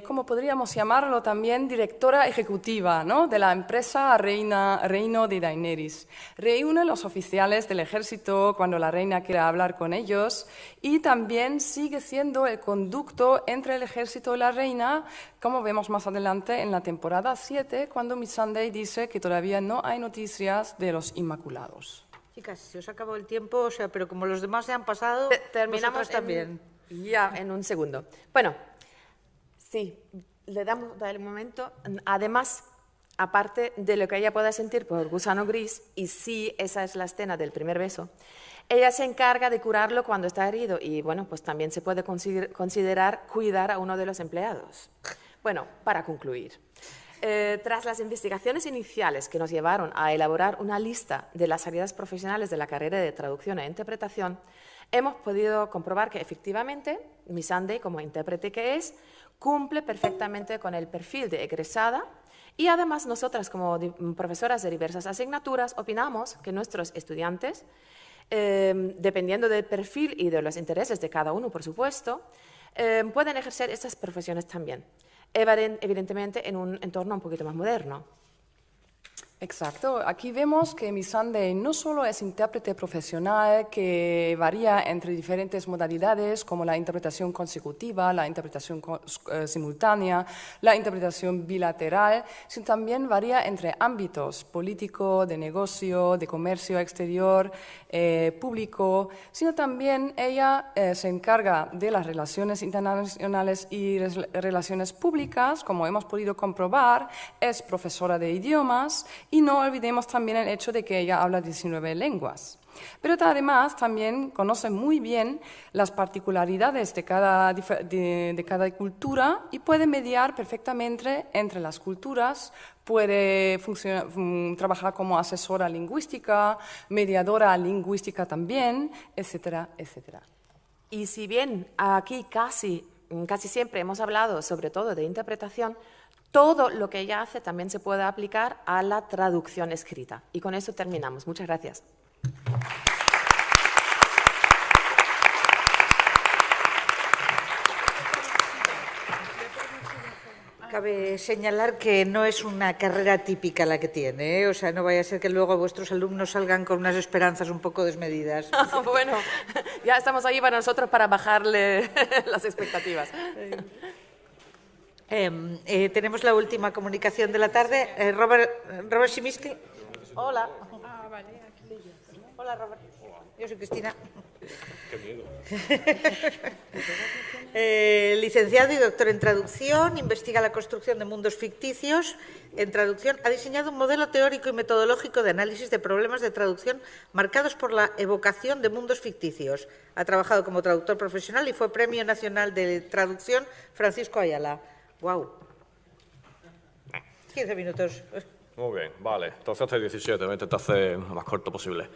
como podríamos llamarlo también, directora ejecutiva, ¿no?, de la empresa Reino de Daenerys. Reúne a los oficiales del ejército cuando la reina quiere hablar con ellos y también sigue siendo el conducto entre el ejército y la reina, como vemos más adelante en la temporada 7, cuando Missandei dice que todavía no hay noticias de los Inmaculados. Chicas, se os acabó el tiempo, o sea, pero como los demás se han pasado, Terminamos también. Ya, en un segundo. Bueno, sí, le damos el momento. Además, aparte de lo que ella pueda sentir por Gusano Gris, y sí, esa es la escena del primer beso, ella se encarga de curarlo cuando está herido y, bueno, pues también se puede considerar cuidar a uno de los empleados. Bueno, para concluir, tras las investigaciones iniciales que nos llevaron a elaborar una lista de las salidas profesionales de la carrera de traducción e interpretación, hemos podido comprobar que efectivamente Missandei, como intérprete que es, cumple perfectamente con el perfil de egresada, y además nosotras como profesoras de diversas asignaturas opinamos que nuestros estudiantes, dependiendo del perfil y de los intereses de cada uno, por supuesto, pueden ejercer estas profesiones también, evidentemente en un entorno un poquito más moderno. Exacto. Aquí vemos que Missandei no solo es intérprete profesional que varía entre diferentes modalidades como la interpretación consecutiva, la interpretación simultánea, la interpretación bilateral, sino también varía entre ámbitos político, de negocio, de comercio exterior, público, sino también ella se encarga de las relaciones internacionales y relaciones públicas, como hemos podido comprobar, es profesora de idiomas. Y no olvidemos también el hecho de que ella habla 19 lenguas. Pero además también conoce muy bien las particularidades de cada cultura y puede mediar perfectamente entre las culturas, puede trabajar como asesora lingüística, mediadora lingüística también, etcétera, etcétera. Y si bien aquí casi siempre hemos hablado sobre todo de interpretación, todo lo que ella hace también se puede aplicar a la traducción escrita. Y con eso terminamos. Muchas gracias. Cabe señalar que no es una carrera típica la que tiene, ¿eh? O sea, no vaya a ser que luego vuestros alumnos salgan con unas esperanzas un poco desmedidas. Bueno, ya estamos ahí para nosotros para bajarle las expectativas. Tenemos la última comunicación de la tarde. Robert Szymiński. Hola. Ah, vale, aquí. Hola, Robert. Yo soy Cristina. Qué miedo. Licenciado y doctor en traducción, investiga la construcción de mundos ficticios en traducción, ha diseñado un modelo teórico y metodológico de análisis de problemas de traducción marcados por la evocación de mundos ficticios. Ha trabajado como traductor profesional y fue Premio Nacional de Traducción Francisco Ayala. ¡Guau! 15 minutos. Muy bien, vale. Entonces hasta el 17, voy a intentar hacer lo más corto posible.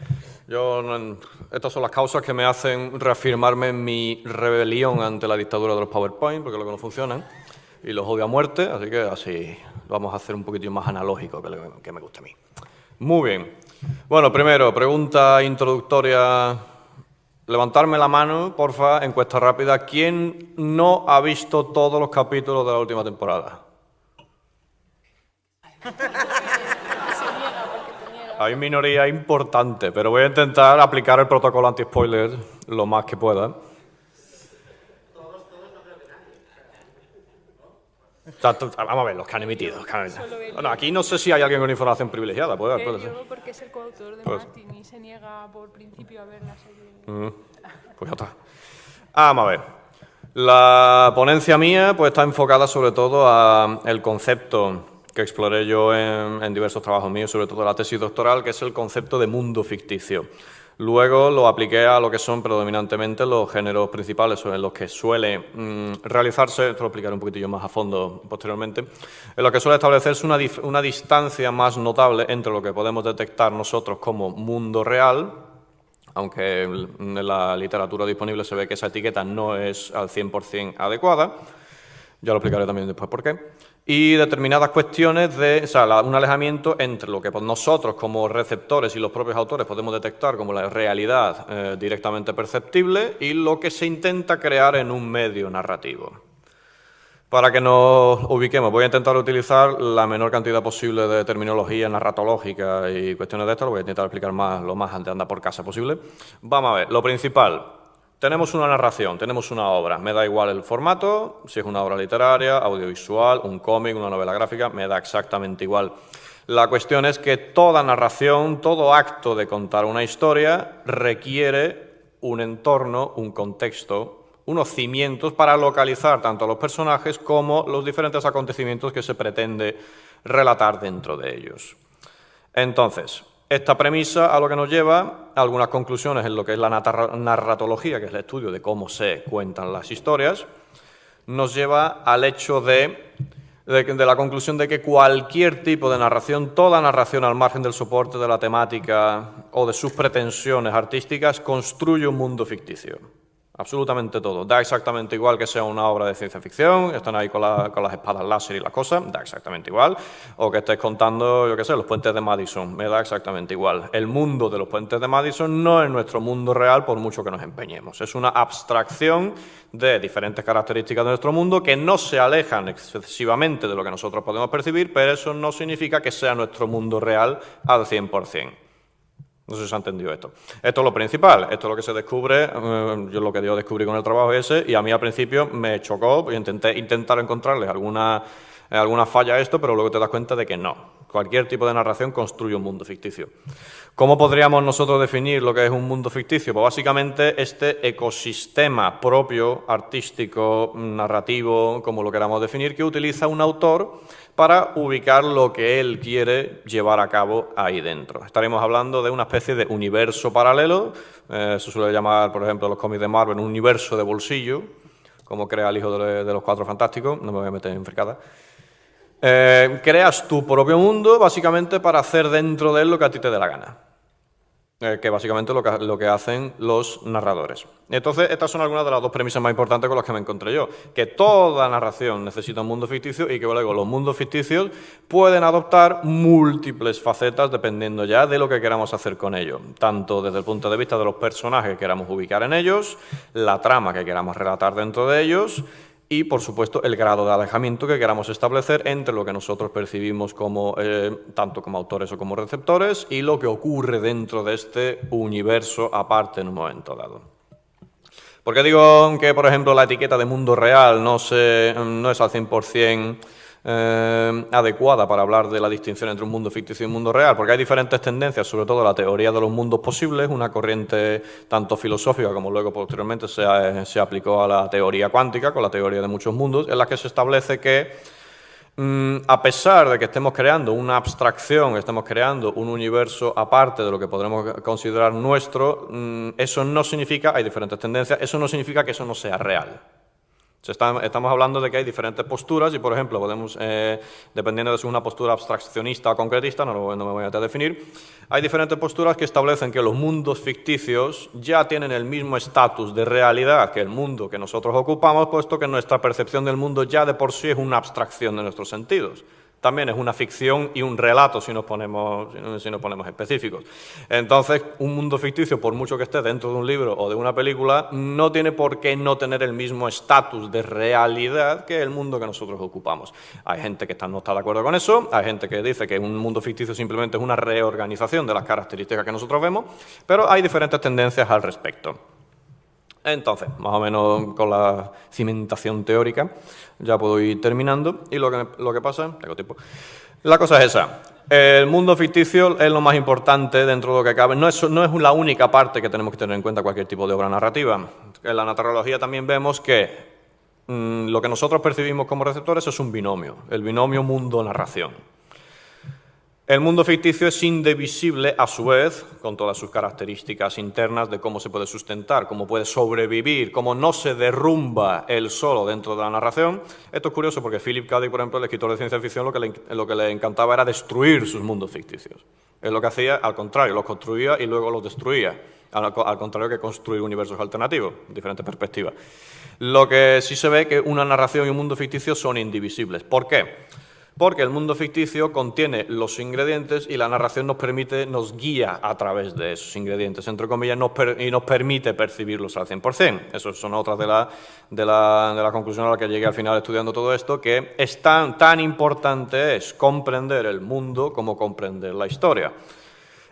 Estas son las causas que me hacen reafirmarme en mi rebelión ante la dictadura de los PowerPoint, porque es lo que no funcionan, y los odio a muerte, así que así lo vamos a hacer un poquitín más analógico que me gusta a mí. Muy bien. Bueno, primero, pregunta introductoria. Levantarme la mano, porfa, encuesta rápida. ¿Quién no ha visto todos los capítulos de la última temporada? Hay minoría importante, pero voy a intentar aplicar el protocolo anti-spoiler lo más que pueda. Vamos a ver, los que han emitido. Bueno, aquí no sé si hay alguien con información privilegiada. Puede ser. Yo, porque es el coautor de Martin y se niega por principio a ver la serie. Pues ya está. Vamos a ver. La ponencia mía pues está enfocada sobre todo al concepto que exploré yo en diversos trabajos míos, sobre todo la tesis doctoral, que es el concepto de mundo ficticio. Luego lo apliqué a lo que son predominantemente los géneros principales en los que suele realizarse, esto lo explicaré un poquitillo más a fondo posteriormente, en lo que suele establecerse una distancia más notable entre lo que podemos detectar nosotros como mundo real, aunque en la literatura disponible se ve que esa etiqueta no es al 100% adecuada, ya lo explicaré también después por qué, y determinadas cuestiones de, o sea, un alejamiento entre lo que nosotros como receptores y los propios autores podemos detectar como la realidad directamente perceptible y lo que se intenta crear en un medio narrativo. Para que nos ubiquemos, voy a intentar utilizar la menor cantidad posible de terminología narratológica y cuestiones de esto, lo voy a intentar explicar lo más antes de andar por casa posible. Vamos a ver, lo principal. Tenemos una narración, tenemos una obra, me da igual el formato, si es una obra literaria, audiovisual, un cómic, una novela gráfica, me da exactamente igual. La cuestión es que toda narración, todo acto de contar una historia requiere un entorno, un contexto, unos cimientos para localizar tanto a los personajes como los diferentes acontecimientos que se pretende relatar dentro de ellos. Entonces, esta premisa a lo que nos lleva a algunas conclusiones en lo que es la narratología, que es el estudio de cómo se cuentan las historias, nos lleva al hecho de la conclusión de que cualquier tipo de narración, toda narración al margen del soporte de la temática o de sus pretensiones artísticas, construye un mundo ficticio. Absolutamente todo. Da exactamente igual que sea una obra de ciencia ficción, están ahí con las espadas láser y las cosas, da exactamente igual. O que estés contando, yo qué sé, los puentes de Madison, me da exactamente igual. El mundo de los puentes de Madison no es nuestro mundo real por mucho que nos empeñemos. Es una abstracción de diferentes características de nuestro mundo que no se alejan excesivamente de lo que nosotros podemos percibir, pero eso no significa que sea nuestro mundo real al 100%. No sé si se ha entendido esto. Esto es lo principal, esto es lo que se descubre, lo que yo descubrí con el trabajo ese, y a mí al principio me chocó, intenté encontrarle alguna falla a esto, pero luego te das cuenta de que no. Cualquier tipo de narración construye un mundo ficticio. ¿Cómo podríamos nosotros definir lo que es un mundo ficticio? Pues básicamente este ecosistema propio, artístico, narrativo, como lo queramos definir, que utiliza un autor para ubicar lo que él quiere llevar a cabo ahí dentro. Estaremos hablando de una especie de universo paralelo, se suele llamar, por ejemplo, en los cómics de Marvel, un universo de bolsillo, como crea el hijo de los Cuatro Fantásticos, no me voy a meter en fricada. Creas tu propio mundo, básicamente, para hacer dentro de él lo que a ti te dé la gana. Que básicamente lo que hacen los narradores. Entonces, estas son algunas de las dos premisas más importantes con las que me encontré yo. Que toda narración necesita un mundo ficticio y que luego los mundos ficticios pueden adoptar múltiples facetas dependiendo ya de lo que queramos hacer con ellos. Tanto desde el punto de vista de los personajes que queramos ubicar en ellos, la trama que queramos relatar dentro de ellos y, por supuesto, el grado de alejamiento que queramos establecer entre lo que nosotros percibimos como, tanto como autores o como receptores y lo que ocurre dentro de este universo aparte en un momento dado. ¿Por qué digo que, por ejemplo, la etiqueta de mundo real no es al 100% adecuada para hablar de la distinción entre un mundo ficticio y un mundo real? Porque hay diferentes tendencias, sobre todo la teoría de los mundos posibles, una corriente tanto filosófica como luego posteriormente se aplicó a la teoría cuántica, con la teoría de muchos mundos, en la que se establece que a pesar de que estemos creando una abstracción, estemos creando un universo aparte de lo que podremos considerar nuestro, eso no significa, hay diferentes tendencias, eso no significa que eso no sea real. Estamos hablando de que hay diferentes posturas y, por ejemplo, podemos, dependiendo de si es una postura abstraccionista o concretista, no me voy a definir, hay diferentes posturas que establecen que los mundos ficticios ya tienen el mismo estatus de realidad que el mundo que nosotros ocupamos, puesto que nuestra percepción del mundo ya de por sí es una abstracción de nuestros sentidos. también es una ficción y un relato si nos ponemos específicos. Entonces, un mundo ficticio, por mucho que esté dentro de un libro o de una película, no tiene por qué no tener el mismo estatus de realidad que el mundo que nosotros ocupamos. Hay gente que no está de acuerdo con eso, hay gente que dice que un mundo ficticio simplemente es una reorganización de las características que nosotros vemos, pero hay diferentes tendencias al respecto. Entonces, más o menos con la cimentación teórica, ya puedo ir terminando. Y lo que pasa, tengo tiempo. La cosa es esa. El mundo ficticio es lo más importante dentro de lo que cabe. No es la única parte que tenemos que tener en cuenta cualquier tipo de obra narrativa. En la narratología también vemos que lo que nosotros percibimos como receptores es un binomio, el binomio mundo-narración. El mundo ficticio es indivisible a su vez, con todas sus características internas de cómo se puede sustentar, cómo puede sobrevivir, cómo no se derrumba él solo dentro de la narración. Esto es curioso porque Philip K. Dick, por ejemplo, el escritor de ciencia ficción, lo que le encantaba era destruir sus mundos ficticios. Él lo que hacía, al contrario, los construía y luego los destruía, al contrario que construir universos alternativos, diferentes perspectivas. Lo que sí se ve que una narración y un mundo ficticio son indivisibles. ¿Por qué? Porque el mundo ficticio contiene los ingredientes y la narración nos guía a través de esos ingredientes, entre comillas, y nos permite percibirlos al 100%. Esas son otras de la conclusión a la que llegué al final estudiando todo esto, que es tan importante es comprender el mundo como comprender la historia.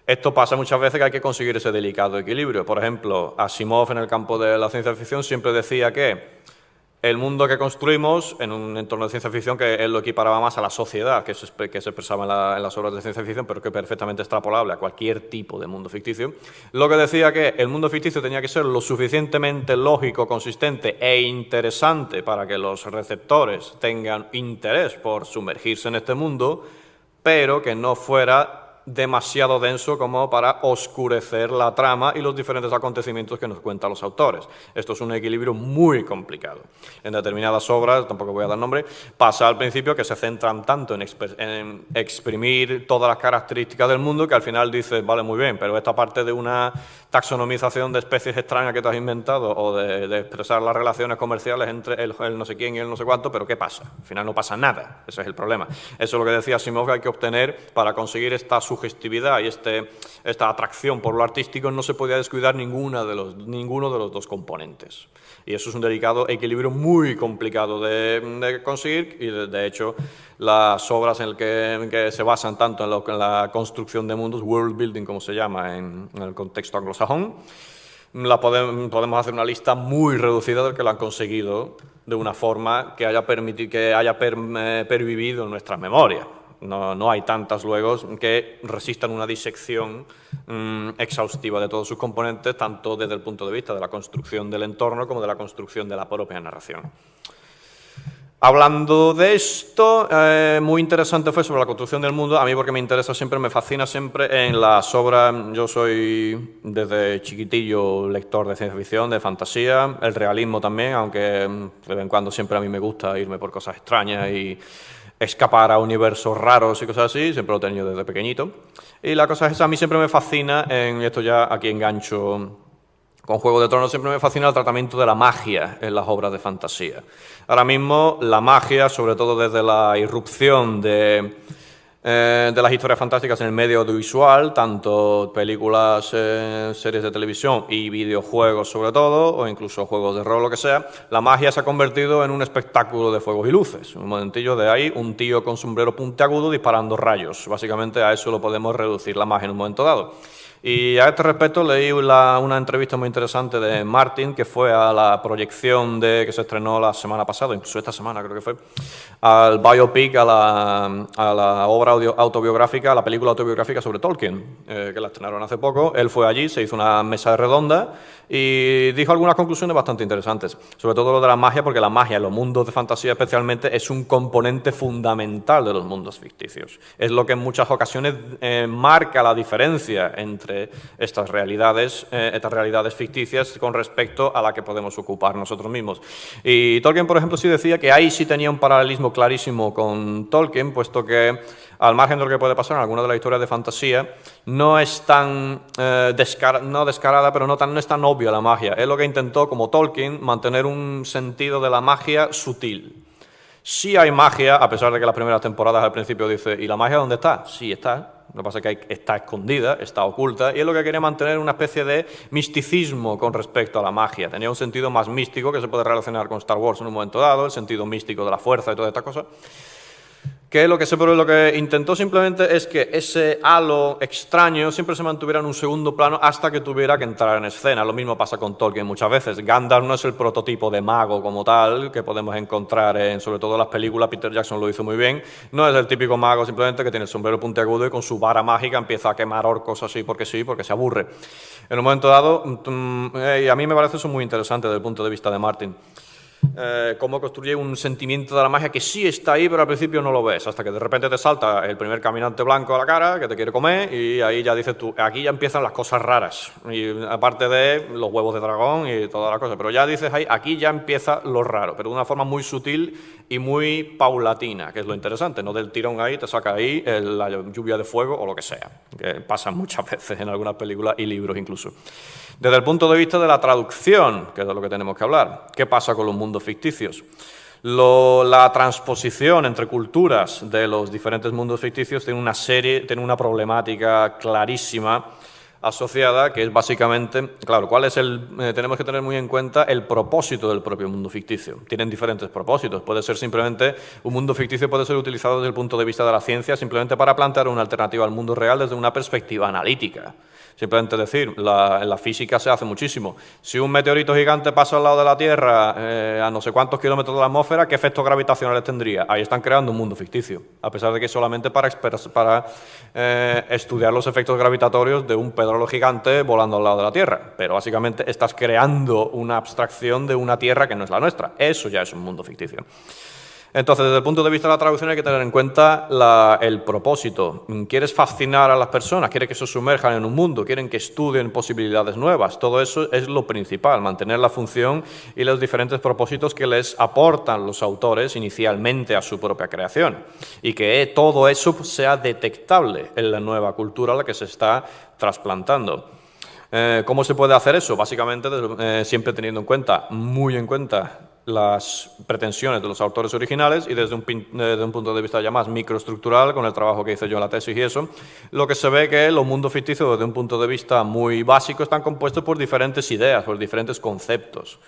Esto pasa muchas veces que hay que conseguir ese delicado equilibrio. Por ejemplo, Asimov en el campo de la ciencia ficción siempre decía que el mundo que construimos en un entorno de ciencia ficción, que él lo equiparaba más a la sociedad que se expresaba en las obras de ciencia ficción, pero que es perfectamente extrapolable a cualquier tipo de mundo ficticio, lo que decía que el mundo ficticio tenía que ser lo suficientemente lógico, consistente e interesante para que los receptores tengan interés por sumergirse en este mundo, pero que no fuera demasiado denso como para oscurecer la trama y los diferentes acontecimientos que nos cuentan los autores. Esto es un equilibrio muy complicado. En determinadas obras, tampoco voy a dar nombre, pasa al principio que se centran tanto en exprimir todas las características del mundo que al final dices, vale, muy bien, pero esta parte de una taxonomización de especies extrañas que te has inventado o de expresar las relaciones comerciales entre el no sé quién y el no sé cuánto, pero ¿qué pasa? Al final no pasa nada. Ese es el problema. Eso es lo que decía Asimov, que hay que obtener para conseguir esta sugestividad y esta atracción por lo artístico. No se podía descuidar ninguno de los dos componentes. Y eso es un delicado equilibrio muy complicado de conseguir y, de hecho, las obras en que se basan tanto en la construcción de mundos, world building, como se llama en el contexto anglosajón, podemos hacer una lista muy reducida de que lo han conseguido de una forma que haya pervivido en nuestra memoria. No hay tantas luego que resistan una disección exhaustiva de todos sus componentes, tanto desde el punto de vista de la construcción del entorno como de la construcción de la propia narración. Hablando de esto, muy interesante fue sobre la construcción del mundo. A mí, porque me fascina siempre en las obras. Yo soy desde chiquitillo lector de ciencia ficción, de fantasía, el realismo también, aunque de vez en cuando siempre a mí me gusta irme por cosas extrañas y escapar a universos raros y cosas así, siempre lo he tenido desde pequeñito. Y la cosa es esa, a mí siempre me fascina, y esto ya aquí engancho con Juego de Tronos, siempre me fascina el tratamiento de la magia en las obras de fantasía. Ahora mismo la magia, sobre todo desde la irrupción de las historias fantásticas en el medio audiovisual, tanto películas, series de televisión y videojuegos sobre todo, o incluso juegos de rol, lo que sea, la magia se ha convertido en un espectáculo de fuegos y luces. Un momentillo de ahí, un tío con sombrero puntiagudo disparando rayos. Básicamente a eso lo podemos reducir la magia en un momento dado. Y a este respecto leí una entrevista muy interesante de Martin, que fue a la proyección que se estrenó la semana pasada, incluso esta semana creo que fue, al biopic, a la obra autobiográfica, a la película autobiográfica sobre Tolkien, que la estrenaron hace poco. Él fue allí, se hizo una mesa redonda y dijo algunas conclusiones bastante interesantes, sobre todo lo de la magia, porque la magia en los mundos de fantasía especialmente es un componente fundamental de los mundos ficticios. Es lo que en muchas ocasiones marca la diferencia entre estas realidades ficticias con respecto a la que podemos ocupar nosotros mismos. Y Tolkien, por ejemplo, sí decía que ahí sí tenía un paralelismo clarísimo con Tolkien, puesto que, al margen de lo que puede pasar en alguna de las historias de fantasía, no es tan descarada, pero no es tan obvia la magia. Es lo que intentó, como Tolkien, mantener un sentido de la magia sutil. Sí hay magia, a pesar de que las primeras temporadas al principio dice, ¿y la magia dónde está? Sí está. Lo que pasa es que está escondida, está oculta, y es lo que quería mantener una especie de misticismo con respecto a la magia. Tenía un sentido más místico que se puede relacionar con Star Wars en un momento dado, el sentido místico de la fuerza y toda esta cosa. Que lo que intentó simplemente es que ese halo extraño siempre se mantuviera en un segundo plano hasta que tuviera que entrar en escena. Lo mismo pasa con Tolkien muchas veces. Gandalf no es el prototipo de mago como tal que podemos encontrar en sobre todo las películas. Peter Jackson lo hizo muy bien. No es el típico mago simplemente que tiene el sombrero puntiagudo y con su vara mágica empieza a quemar orcos así porque sí, porque se aburre. En un momento dado, y a mí me parece eso muy interesante desde el punto de vista de Martin. Cómo construye un sentimiento de la magia que sí está ahí, pero al principio no lo ves, hasta que de repente te salta el primer caminante blanco a la cara que te quiere comer y ahí ya dices tú, aquí ya empiezan las cosas raras, y aparte de los huevos de dragón y todas las cosas, pero ya dices ahí, aquí ya empieza lo raro, pero de una forma muy sutil y muy paulatina, que es lo interesante, no del tirón ahí, te saca ahí la lluvia de fuego o lo que sea, que pasa muchas veces en algunas películas y libros incluso. Desde el punto de vista de la traducción, que es de lo que tenemos que hablar, ¿qué pasa con los mundos ficticios? La transposición entre culturas de los diferentes mundos ficticios tiene una problemática clarísima asociada, que es básicamente, claro, tenemos que tener muy en cuenta el propósito del propio mundo ficticio. Tienen diferentes propósitos. Puede ser simplemente, un mundo ficticio puede ser utilizado desde el punto de vista de la ciencia simplemente para plantear una alternativa al mundo real desde una perspectiva analítica. Simplemente decir, en la física se hace muchísimo. Si un meteorito gigante pasa al lado de la Tierra a no sé cuántos kilómetros de la atmósfera, ¿qué efectos gravitacionales tendría? Ahí están creando un mundo ficticio, a pesar de que solamente para estudiar los efectos gravitatorios de un pedrolo gigante volando al lado de la Tierra. Pero básicamente estás creando una abstracción de una Tierra que no es la nuestra. Eso ya es un mundo ficticio. Entonces, desde el punto de vista de la traducción hay que tener en cuenta el propósito. ¿Quieres fascinar a las personas? ¿Quieres que se sumerjan en un mundo? ¿Quieren que estudien posibilidades nuevas? Todo eso es lo principal, mantener la función y los diferentes propósitos que les aportan los autores inicialmente a su propia creación. Y que todo eso sea detectable en la nueva cultura a la que se está trasplantando. ¿Cómo se puede hacer eso? Básicamente siempre teniendo muy en cuenta las pretensiones de los autores originales y desde un punto de vista ya más microestructural, con el trabajo que hice yo en la tesis y eso, lo que se ve que los mundos ficticios desde un punto de vista muy básico están compuestos por diferentes ideas, por diferentes conceptos.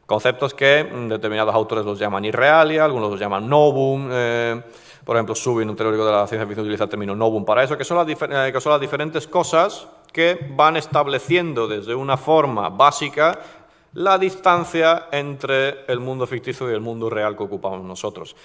Conceptos que determinados autores los llaman irrealia, algunos los llaman novum. Por ejemplo, Subin, un teórico de la ciencia ficción, utiliza el término novum para eso, que son las diferentes cosas que van estableciendo desde una forma básica la distancia entre el mundo ficticio y el mundo real que ocupamos nosotros.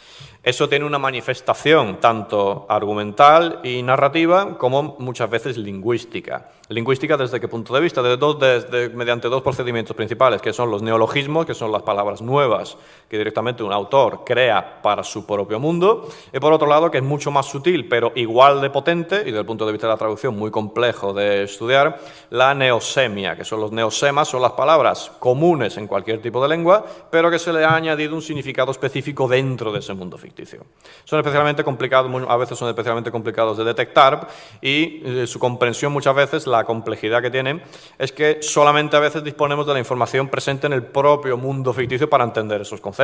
Eso tiene una manifestación tanto argumental y narrativa como muchas veces lingüística. Lingüística, ¿desde qué punto de vista? Mediante dos procedimientos principales, que son los neologismos, que son las palabras nuevas que directamente un autor crea para su propio mundo, y por otro lado, que es mucho más sutil, pero igual de potente, y desde el punto de vista de la traducción muy complejo de estudiar, la neosemia, que son los neosemas, son las palabras comunes en cualquier tipo de lengua, pero que se le ha añadido un significado específico dentro de ese mundo ficticio. Son especialmente complicados, a veces son especialmente complicados de detectar, y su comprensión muchas veces, la complejidad que tienen, es que solamente a veces disponemos de la información presente en el propio mundo ficticio para entender esos conceptos.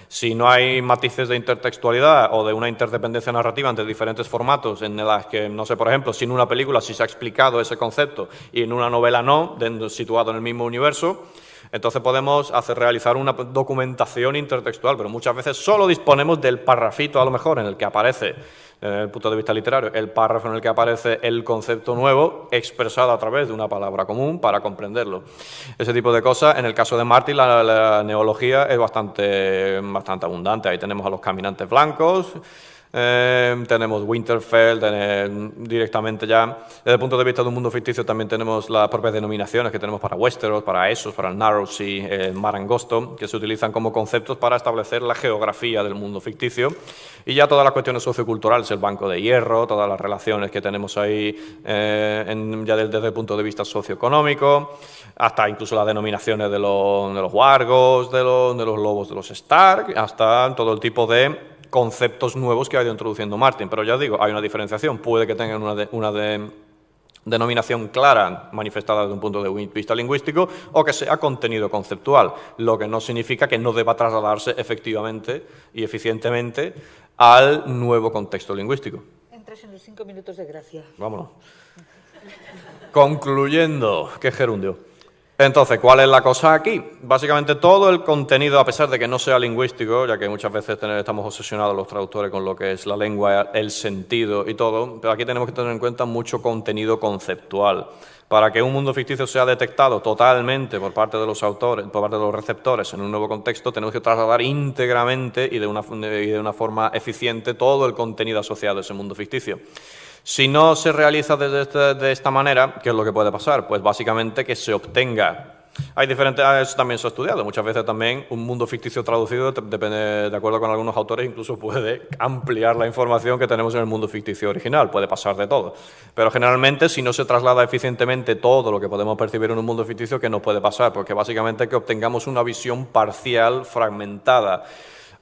Si no hay matices de intertextualidad o de una interdependencia narrativa entre diferentes formatos en las que, no sé, por ejemplo, si en una película sí se ha explicado ese concepto y en una novela no, situado en el mismo universo, entonces podemos realizar una documentación intertextual, pero muchas veces solo disponemos del parrafito, a lo mejor, en el que aparece, desde el punto de vista literario, el párrafo en el que aparece el concepto nuevo expresado a través de una palabra común para comprenderlo. Ese tipo de cosas, en el caso de Martin, la neología es bastante abundante. Ahí tenemos a los caminantes blancos, tenemos Winterfell, directamente ya. Desde el punto de vista de un mundo ficticio también tenemos las propias denominaciones que tenemos para Westeros, para Essos, para el Narrow Sea, el Mar Angosto, que se utilizan como conceptos para establecer la geografía del mundo ficticio. Y ya todas las cuestiones socioculturales, el Banco de Hierro, todas las relaciones que tenemos ahí ya desde el punto de vista socioeconómico, hasta incluso las denominaciones de los wargos, de los lobos de los Stark, hasta todo el tipo de conceptos nuevos que ha ido introduciendo Martin. Pero ya digo, hay una diferenciación. Puede que tengan una denominación clara manifestada desde un punto de vista lingüístico o que sea contenido conceptual, lo que no significa que no deba trasladarse efectivamente y eficientemente al nuevo contexto lingüístico. Entras en los 5 minutos de gracia. Vámonos. Concluyendo, qué gerundio. Entonces, ¿cuál es la cosa aquí? Básicamente todo el contenido, a pesar de que no sea lingüístico, ya que muchas veces estamos obsesionados los traductores con lo que es la lengua, el sentido y todo, pero aquí tenemos que tener en cuenta mucho contenido conceptual. Para que un mundo ficticio sea detectado totalmente por parte de los autores, por parte de los receptores en un nuevo contexto, tenemos que trasladar íntegramente y de una forma eficiente todo el contenido asociado a ese mundo ficticio. Si no se realiza de esta manera, ¿qué es lo que puede pasar? Pues básicamente que se obtenga. Hay diferentes, eso también se ha estudiado. Muchas veces también un mundo ficticio traducido, depende, de acuerdo con algunos autores, incluso puede ampliar la información que tenemos en el mundo ficticio original. Puede pasar de todo. Pero generalmente, si no se traslada eficientemente todo lo que podemos percibir en un mundo ficticio, ¿qué nos puede pasar? Porque básicamente que obtengamos una visión parcial, fragmentada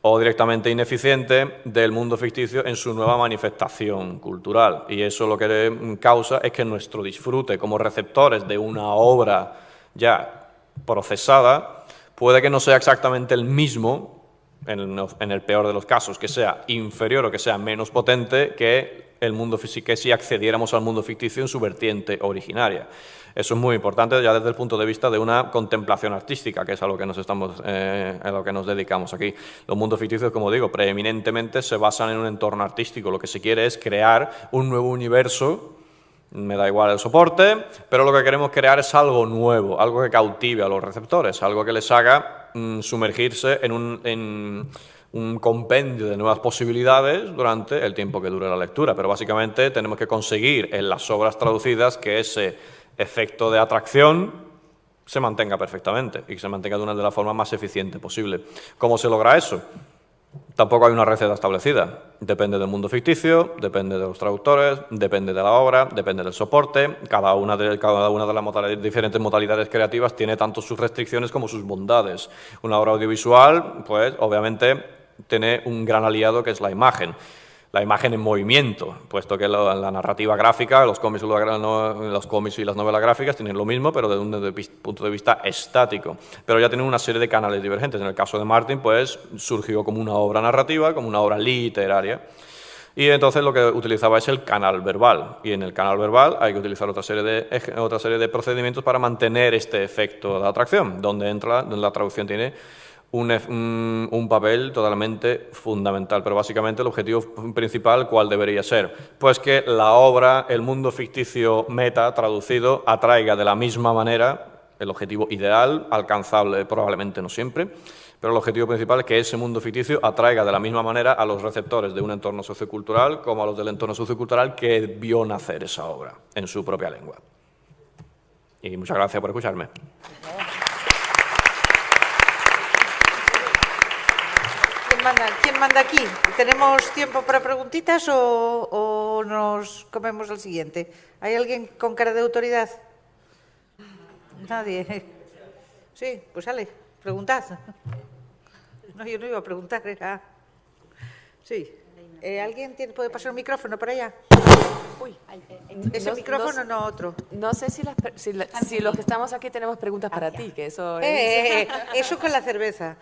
o directamente ineficiente del mundo ficticio en su nueva manifestación cultural. Y eso lo que causa es que nuestro disfrute como receptores de una obra ya procesada puede que no sea exactamente el mismo, en el peor de los casos, que sea inferior o que sea menos potente que el mundo físico, que si accediéramos al mundo ficticio en su vertiente originaria. Eso es muy importante ya desde el punto de vista de una contemplación artística, que es a lo que a lo que nos dedicamos aquí. Los mundos ficticios, como digo, preeminentemente se basan en un entorno artístico. Lo que se quiere es crear un nuevo universo. Me da igual el soporte, pero lo que queremos crear es algo nuevo, algo que cautive a los receptores, algo que les haga sumergirse en un compendio de nuevas posibilidades durante el tiempo que dure la lectura. Pero básicamente tenemos que conseguir en las obras traducidas que ese efecto de atracción se mantenga perfectamente y que se mantenga de la forma más eficiente posible. ¿Cómo se logra eso? Tampoco hay una receta establecida. Depende del mundo ficticio, depende de los traductores, depende de la obra, depende del soporte. Cada una de las diferentes modalidades creativas tiene tanto sus restricciones como sus bondades. Una obra audiovisual, pues, obviamente, tiene un gran aliado que es la imagen. La imagen en movimiento, puesto que la narrativa gráfica, los cómics y las novelas gráficas tienen lo mismo, pero desde un punto de vista estático. Pero ya tienen una serie de canales divergentes. En el caso de Martin, pues surgió como una obra narrativa, como una obra literaria. Y entonces lo que utilizaba es el canal verbal. Y en el canal verbal hay que utilizar otra serie de procedimientos para mantener este efecto de atracción, donde la traducción tiene un papel totalmente fundamental. Pero básicamente el objetivo principal, ¿cuál debería ser? Pues que la obra, el mundo ficticio meta traducido, atraiga de la misma manera, el objetivo ideal, alcanzable probablemente no siempre, pero el objetivo principal es que ese mundo ficticio atraiga de la misma manera a los receptores de un entorno sociocultural como a los del entorno sociocultural que vio nacer esa obra en su propia lengua. Y muchas gracias por escucharme. ¿Quién manda aquí? ¿Tenemos tiempo para preguntitas o nos comemos al siguiente? ¿Hay alguien con cara de autoridad? Nadie. Sí, pues sale, preguntad. No, yo no iba a preguntar, era... Sí. ¿Alguien puede pasar un micrófono para allá? Uy, ese micrófono no otro. No sé si los que estamos aquí tenemos preguntas para ti, que eso es... Eso con la cerveza.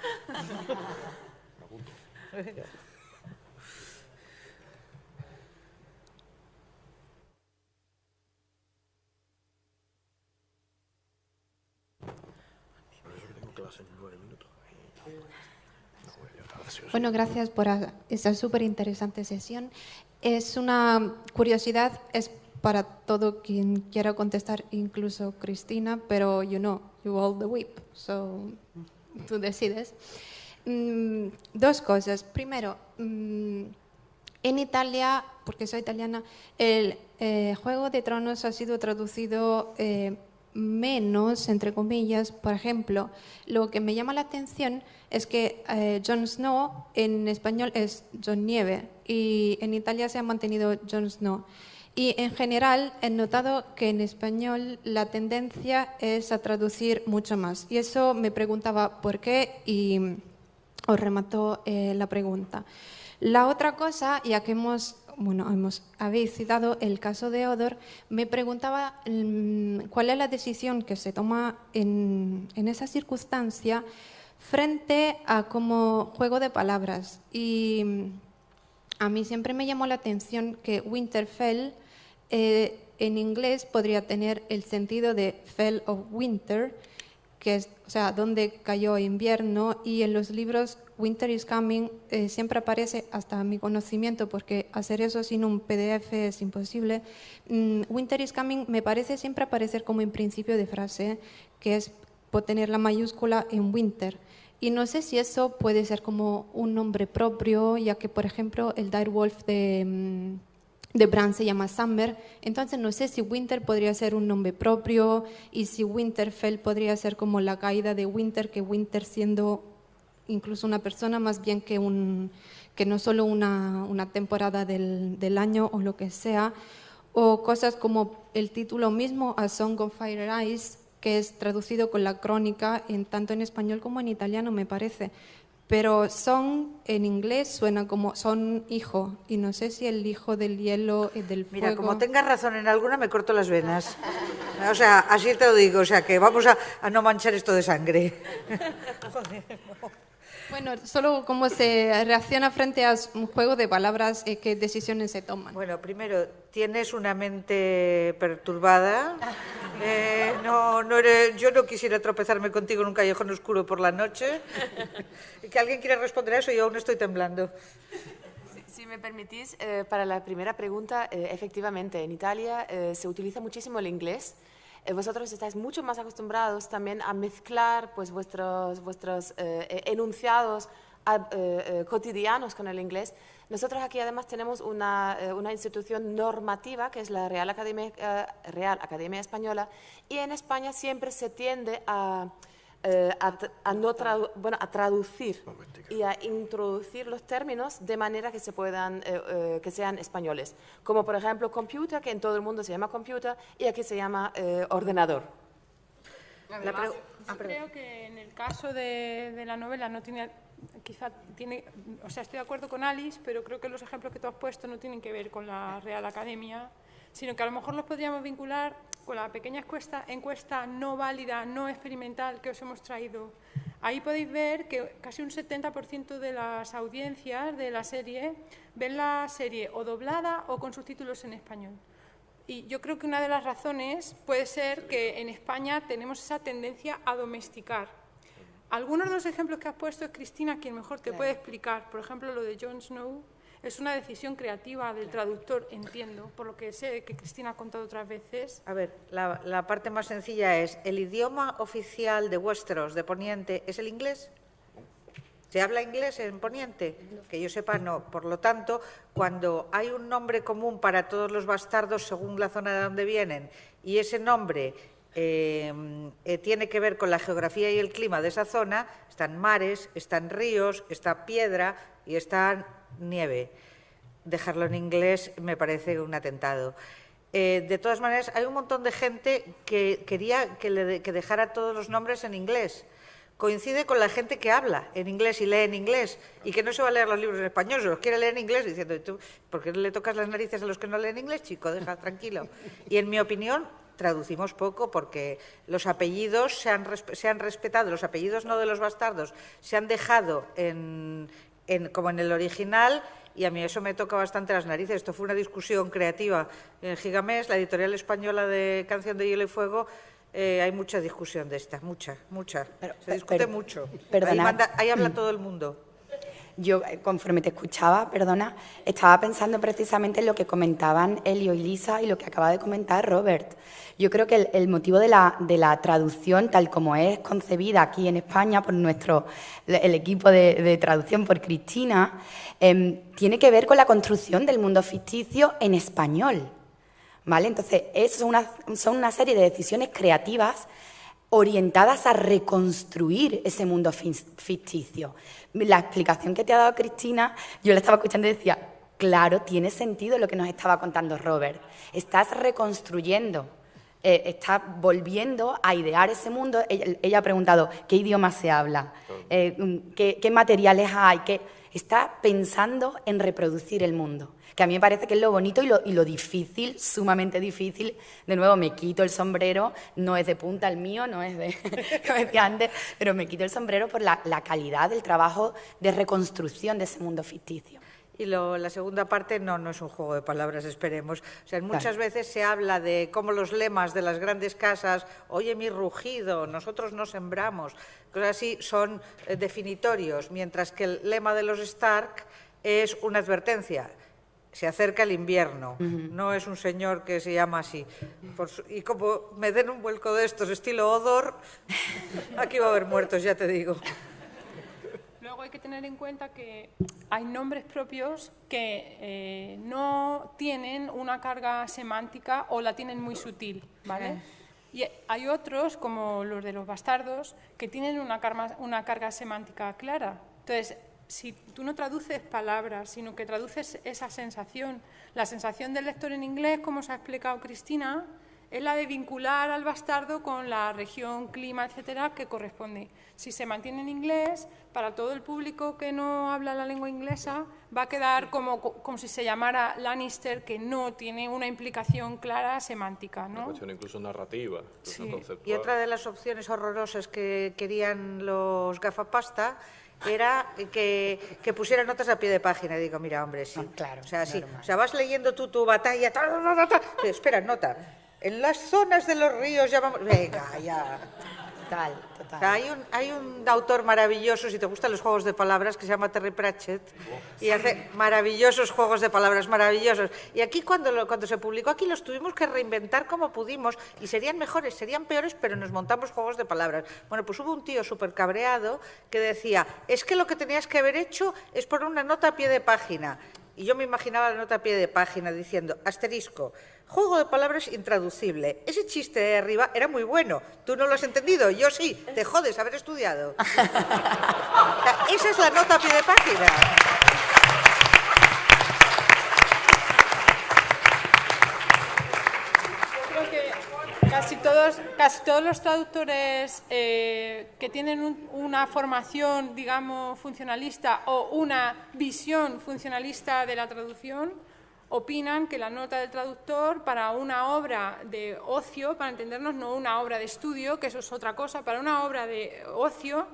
Bueno, gracias por esta súper interesante sesión. Es una curiosidad, es para todo quien quiera contestar, incluso Cristina, pero you hold the whip, so tú decides. Dos cosas. Primero, en Italia, porque soy italiana, el Juego de Tronos ha sido traducido menos, entre comillas. Por ejemplo, lo que me llama la atención es que Jon Snow en español es Jon Nieve y en Italia se ha mantenido Jon Snow. Y en general he notado que en español la tendencia es a traducir mucho más. Y eso me preguntaba por qué y os remató la pregunta. La otra cosa, ya que habéis citado el caso de Odor, me preguntaba cuál es la decisión que se toma en esa circunstancia frente a como juego de palabras. Y a mí siempre me llamó la atención que Winterfell en inglés podría tener el sentido de Fell of Winter, que es, o sea, donde cayó invierno, y en los libros Winter is Coming siempre aparece, hasta mi conocimiento, porque hacer eso sin un PDF es imposible. Winter is Coming me parece siempre aparecer como en principio de frase, que es por tener la mayúscula en Winter. Y no sé si eso puede ser como un nombre propio, ya que, por ejemplo, el Direwolf de Bran se llama Summer, entonces no sé si Winter podría ser un nombre propio y si Winterfell podría ser como la caída de Winter, que Winter siendo incluso una persona más bien que no solo una temporada del año o lo que sea, o cosas como el título mismo, A Song of Fire and Ice, que es traducido con la crónica tanto en español como en italiano, me parece. Pero son en inglés suena como son hijo, y no sé si el hijo del hielo y del fuego. Mira, como tengas razón en alguna, me corto las venas. O sea, así te lo digo, o sea, que vamos a no manchar esto de sangre. Joder, no. Bueno, solo cómo se reacciona frente a un juego de palabras, qué decisiones se toman. Bueno, primero, tienes una mente perturbada. Yo no quisiera tropezarme contigo en un callejón oscuro por la noche. Que alguien quiera responder a eso, yo aún estoy temblando. Si me permitís, para la primera pregunta, efectivamente, en Italia se utiliza muchísimo el inglés. Vosotros estáis mucho más acostumbrados también a mezclar pues, vuestros enunciados cotidianos con el inglés. Nosotros aquí además tenemos una institución normativa que es la Real Academia Española, y en España siempre se tiende a traducir y a introducir los términos de manera que se puedan que sean españoles, como por ejemplo computer, que en todo el mundo se llama computer y aquí se llama ordenador. Creo que en el caso de la novela no tiene, o sea, estoy de acuerdo con Alice, pero creo que los ejemplos que tú has puesto no tienen que ver con la Real Academia, sino que a lo mejor los podríamos vincular con la pequeña encuesta no válida, no experimental que os hemos traído. Ahí podéis ver que casi un 70% de las audiencias de la serie ven la serie o doblada o con subtítulos en español. Y yo creo que una de las razones puede ser que en España tenemos esa tendencia a domesticar. Algunos de los ejemplos que has puesto es Cristina quien mejor te puede explicar. Por ejemplo, lo de Jon Snow es una decisión creativa del traductor, entiendo, por lo que sé que Cristina ha contado otras veces. A ver, la parte más sencilla es, ¿el idioma oficial de Westeros, de Poniente, es el inglés? ¿Se habla inglés en Poniente? Que yo sepa, no. Por lo tanto, cuando hay un nombre común para todos los bastardos según la zona de donde vienen, y ese nombre tiene que ver con la geografía y el clima de esa zona, están mares, están ríos, está piedra y está nieve. Dejarlo en inglés me parece un atentado. De todas maneras, hay un montón de gente que quería que dejara todos los nombres en inglés. Coincide con la gente que habla en inglés y lee en inglés y que no se va a leer los libros en español, se los quiere leer en inglés, diciendo, ¿tú por qué le tocas las narices a los que no leen inglés, chico? Deja tranquilo. Y en mi opinión, traducimos poco porque los apellidos se han respetado, los apellidos no de los bastardos, se han dejado como en el original, y a mí eso me toca bastante las narices. Esto fue una discusión creativa en Gigamés, la editorial española de Canción de Hielo y Fuego. Hay mucha discusión de esta, mucha. Se discute mucho. Ahí habla todo el mundo. Yo, conforme te escuchaba, estaba pensando precisamente en lo que comentaban Elio y Lisa y lo que acaba de comentar Robert. Yo creo que el motivo de la traducción, tal como es concebida aquí en España por el equipo de traducción, por Cristina, tiene que ver con la construcción del mundo ficticio en español. ¿Vale? Entonces, son una serie de decisiones creativas orientadas a reconstruir ese mundo ficticio. La explicación que te ha dado Cristina, yo la estaba escuchando y decía, claro, tiene sentido lo que nos estaba contando Robert. Estás reconstruyendo está volviendo a idear ese mundo. Ella ha preguntado qué idioma se habla, qué materiales hay, está pensando en reproducir el mundo. Que a mí me parece que es lo bonito y lo difícil, sumamente difícil. De nuevo, me quito el sombrero, no es de punta el mío, no es de, como decía antes, pero me quito el sombrero por la calidad del trabajo de reconstrucción de ese mundo ficticio. Y la segunda parte no es un juego de palabras, esperemos. O sea, muchas veces se habla de cómo los lemas de las grandes casas, oye mi rugido, nosotros no sembramos, cosas así, son definitorios, mientras que el lema de los Stark es una advertencia. Se acerca el invierno, no es un señor que se llama así. Y como me den un vuelco de estos, estilo Odor, aquí va a haber muertos, ya te digo. Luego hay que tener en cuenta que hay nombres propios que no tienen una carga semántica o la tienen muy sutil, ¿vale? Y hay otros, como los de los bastardos, que tienen una carga semántica clara. Entonces, si tú no traduces palabras, sino que traduces esa sensación, la sensación del lector en inglés, como os ha explicado Cristina, es la de vincular al bastardo con la región, clima, etcétera, que corresponde. Si se mantiene en inglés, para todo el público que no habla la lengua inglesa, va a quedar como si se llamara Lannister, que no tiene una implicación clara semántica, ¿no? Una cuestión incluso narrativa. Sí. Y otra de las opciones horrorosas que querían los gafapasta era que pusiera notas a pie de página. Y digo, mira, hombre, sí. Claro, o sea, sí. normal. O sea, vas leyendo tú tu batalla. Pero, espera, nota. En las zonas de los ríos ya vamos... Venga, ya. Total. O sea, hay un autor maravilloso, si te gustan los juegos de palabras, que se llama Terry Pratchett, y hace maravillosos juegos de palabras, maravillosos. Y aquí, cuando se publicó, aquí los tuvimos que reinventar como pudimos, y serían mejores, serían peores, pero nos montamos juegos de palabras. Bueno, pues hubo un tío súper cabreado que decía, es que lo que tenías que haber hecho es poner una nota a pie de página. Y yo me imaginaba la nota a pie de página diciendo, asterisco, juego de palabras intraducible. Ese chiste de arriba era muy bueno. Tú no lo has entendido, yo sí. Te jodes haber estudiado. O sea, esa es la nota a pie de página. Yo creo que casi todos los traductores que tienen una formación, digamos, funcionalista o una visión funcionalista de la traducción, opinan que la nota del traductor para una obra de ocio, para entendernos, no una obra de estudio, que eso es otra cosa, para una obra de ocio,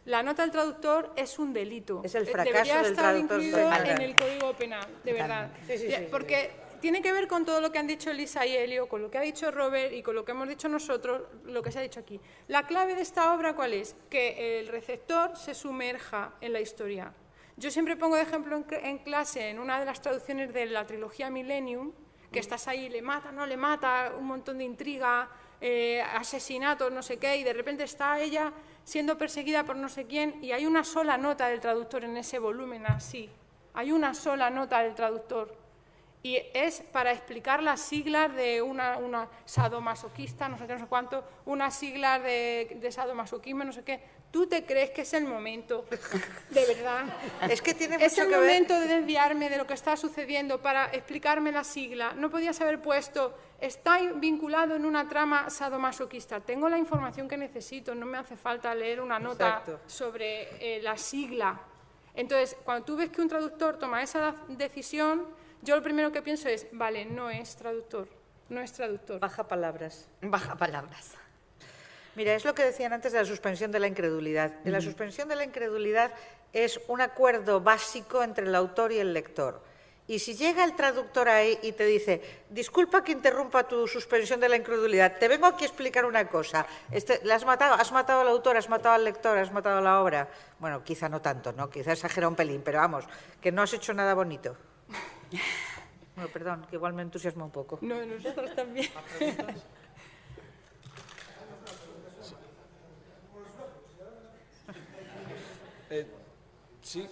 la nota del traductor es un delito. Es el fracaso Debería del estar traductor. incluido en el Código Penal, de verdad. Sí, Porque tiene que ver con todo lo que han dicho Elisa y Elio, con lo que ha dicho Robert y con lo que hemos dicho nosotros, lo que se ha dicho aquí. La clave de esta obra, ¿cuál es? Que el receptor se sumerja en la historia. Yo siempre pongo de ejemplo en clase, en una de las traducciones de la trilogía Millennium, que estás ahí, le mata, no le mata, un montón de intriga, asesinatos, no sé qué, y de repente está ella siendo perseguida por no sé quién, y hay una sola nota del traductor en ese volumen así. Hay una sola nota del traductor. Y es para explicar las siglas de una sadomasoquista, no sé qué, no sé cuánto, unas siglas de sadomasoquismo, no sé qué. ¿Tú te crees que es el momento, de verdad? Es que tiene mucho es el que ver. momento de desviarme de lo que está sucediendo para explicarme la sigla. No podías haber puesto, está vinculado en una trama sadomasoquista. Tengo la información que necesito, no me hace falta leer una nota sobre la sigla. Entonces, cuando tú ves que un traductor toma esa decisión, yo lo primero que pienso es, vale, no es traductor, no es traductor. Baja palabras. Baja palabras. Mira, es lo que decían antes de la suspensión de la incredulidad. La suspensión de la incredulidad es un acuerdo básico entre el autor y el lector. Y si llega el traductor ahí y te dice, disculpa que interrumpa tu suspensión de la incredulidad, te vengo aquí a explicar una cosa. ¿La has matado al autor, has matado al lector, has matado a la obra? Bueno, quizá no tanto, ¿no? Quizá exagera un pelín, pero vamos, que no has hecho nada bonito. Bueno, perdón, que igual me entusiasma un poco. No, nosotros también. Sí,